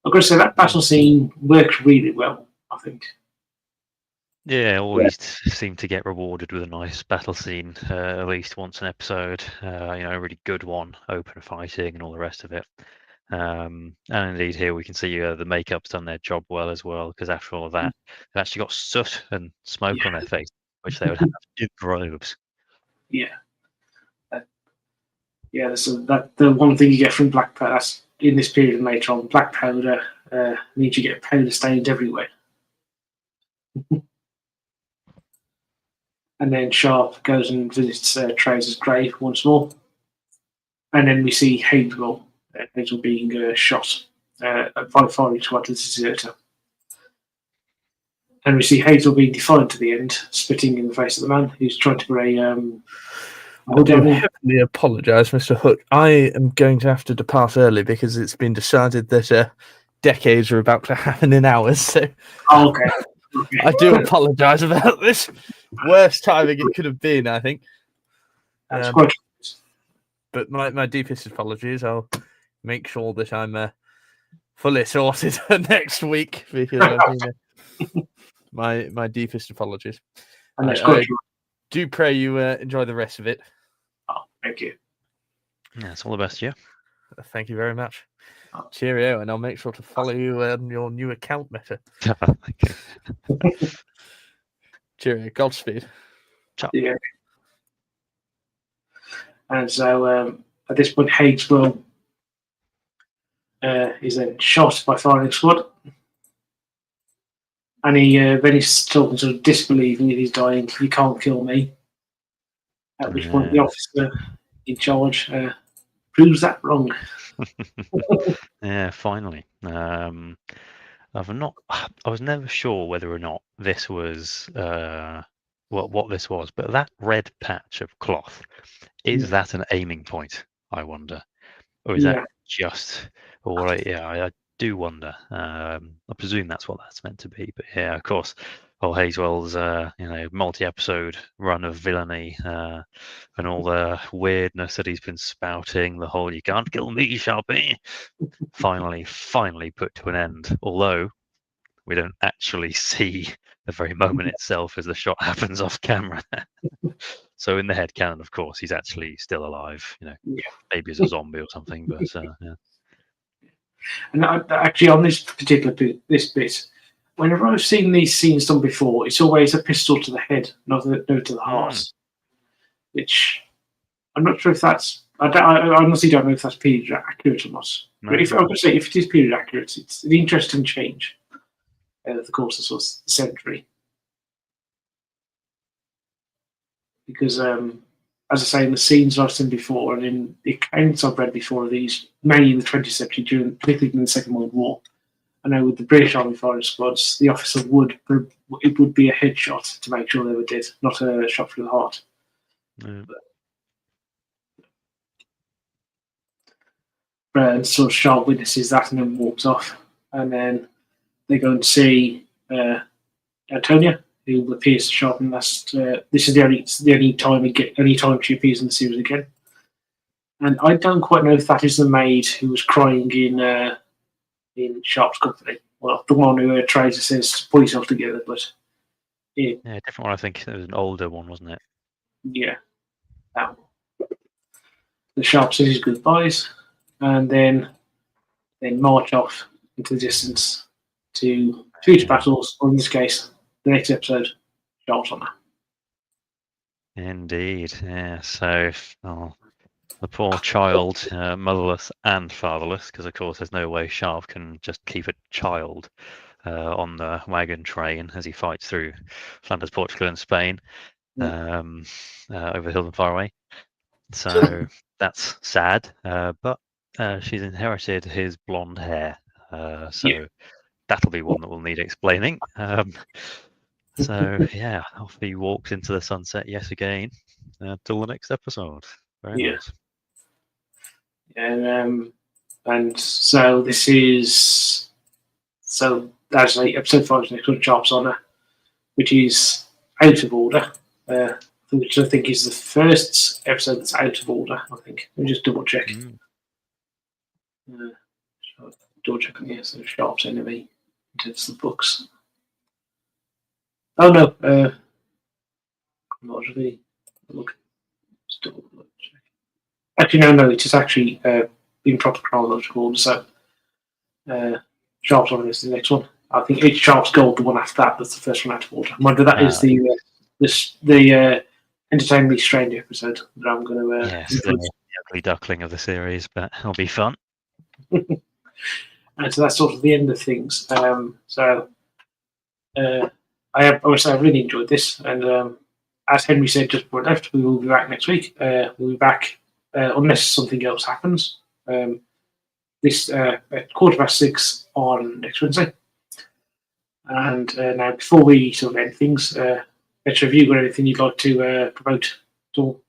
I've got to say that battle scene worked really well, I think. Yeah, always seem to get rewarded with a nice battle scene, at least once an episode. A really good one, open fighting and all the rest of it. And indeed, here we can see the makeup's done their job well as well, because after all of that, they've actually got soot and smoke on their face, which they would have in droves. Yeah. So that the one thing you get from black powder, that's in this period and later on, black powder means you get powder stains everywhere. And then Sharpe goes and visits Tracer's grave once more. And then we see Hazel being shot by firing squad to the deserter. And we see Hazel being defiant to the end, spitting in the face of the man who's trying to bring I do heavily apologise, Mr. Hook. I am going to have to depart early because it's been decided that decades are about to happen in hours. So okay. I do apologise about this. Worst timing it could have been, I think. That's quite. But my deepest apologies. I'll make sure that I'm fully sorted for next week because my deepest apologies. And I do pray you enjoy the rest of it. Oh, thank you. Yeah, it's all the best, yeah. Thank you very much. Cheerio, and I'll make sure to follow you on your new account, Meta. Thank you. Cheerio, Godspeed. Ciao. Yeah. And so at this point, Haguesville is then shot by firing squad. And then he's talking sort of disbelieving that he's dying. You can't kill me. At which point the officer in charge proves that wrong. Yeah, finally. I was never sure whether or not this was what this was, but that red patch of cloth, is that an aiming point, I wonder? Or is that Yeah. just I do wonder. I presume that's what that's meant to be. But yeah, of course, Hazewell's multi-episode run of villainy and all the weirdness that he's been spouting, the whole "you can't kill me, Sharpe," finally put to an end. Although we don't actually see the very moment itself as the shot happens off camera. So in the headcanon, of course, he's actually still alive. Yeah. Maybe as a zombie or something. But yeah. And actually, on this particular bit, whenever I've seen these scenes done before, it's always a pistol to the head, not to the heart. Which I'm not sure if that's. I honestly don't know if that's period accurate or not. No. But if I would say if it is period accurate, it's an interesting change. Of course, this was the century. Because, as I say, in the scenes I've seen before, and in the accounts I've read before of these, mainly in the 20th century, particularly in the Second World War, I know with the British Army firing squads, the officer would be a headshot to make sure they were dead, not a shot through the heart. And so Sharpe witnesses that and then walks off, and then they go and see Antonia, who appears to Sharpe in last. This is the only time she appears in the series again. And I don't quite know if that is the maid who was crying in Sharpe's company. Well, the one who Tracer says pull yourself together, but yeah, different one. I think it was an older one, wasn't it? Yeah, that one. The Sharpe says his goodbyes, and then march off into the distance to future battles, or in this case, the next episode, Sharpe's on that. Indeed, yeah. So, the poor child, motherless and fatherless, because of course there's no way Sharpe can just keep a child on the wagon train as he fights through Flanders, Portugal, and Spain over the hills and far away. So that's sad, but she's inherited his blonde hair, so that'll be one that will need explaining. So yeah, off he walks into the sunset yet again till the next episode. Very nice. And so this is actually episode 5 is next one, Sharpe's Honor, which is out of order. Which I think is the first episode that's out of order. I think. Let me just double check. Double check on here. So Sharpe's enemy into the books. Oh no, not really. Look, still check. Actually, no, it is actually in proper chronological order. So Sharpe's Honor is the next one. I think it's Sharpe's Gold, the one after that. That's the first one out of order. Mind you, that is the entertainingly strange episode that I'm going to. Yes, the ugly duckling of the series, but it'll be fun. And so that's sort of the end of things. I really enjoyed this, and as Henry said just before I left, we will be back next week. We'll be back unless something else happens. This at 6:15 on next Wednesday. And now, before we sort of end things, Mitch, have you got anything you'd like to promote at all?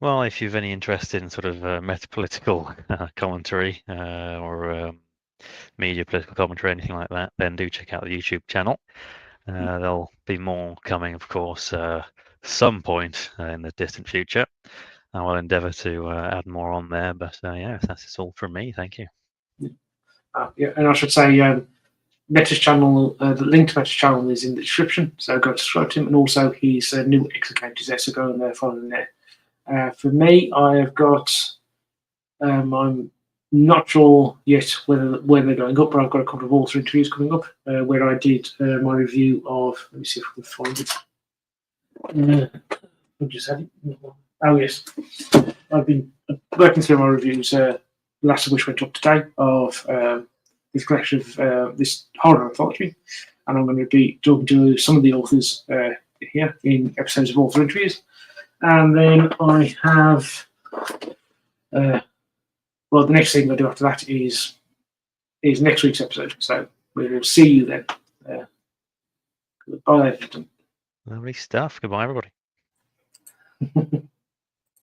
Well, if you've any interest in sort of metapolitical commentary or media political commentary, anything like that, then do check out the YouTube channel. There'll be more coming, of course, some point in the distant future. I will endeavour to add more on there, but that's all from me. Thank you. And I should say, Meta's channel, the link to Meta's channel is in the description, so go subscribe to him, and also his new X account is there, so go and follow him there. For me, I have got, I'm not sure yet when they're going up, but I've got a couple of author interviews coming up where I did my review of, let me see if I can find it. I just had it. Oh, yes. I've been working through my reviews, the last of which went up today, of this collection of this horror anthology, and I'm going to be talking to some of the authors here in episodes of author interviews. And then I have, the next thing I do after that is is next week's episode. So we will see you then. Goodbye, everyone. Lovely stuff. Goodbye, everybody.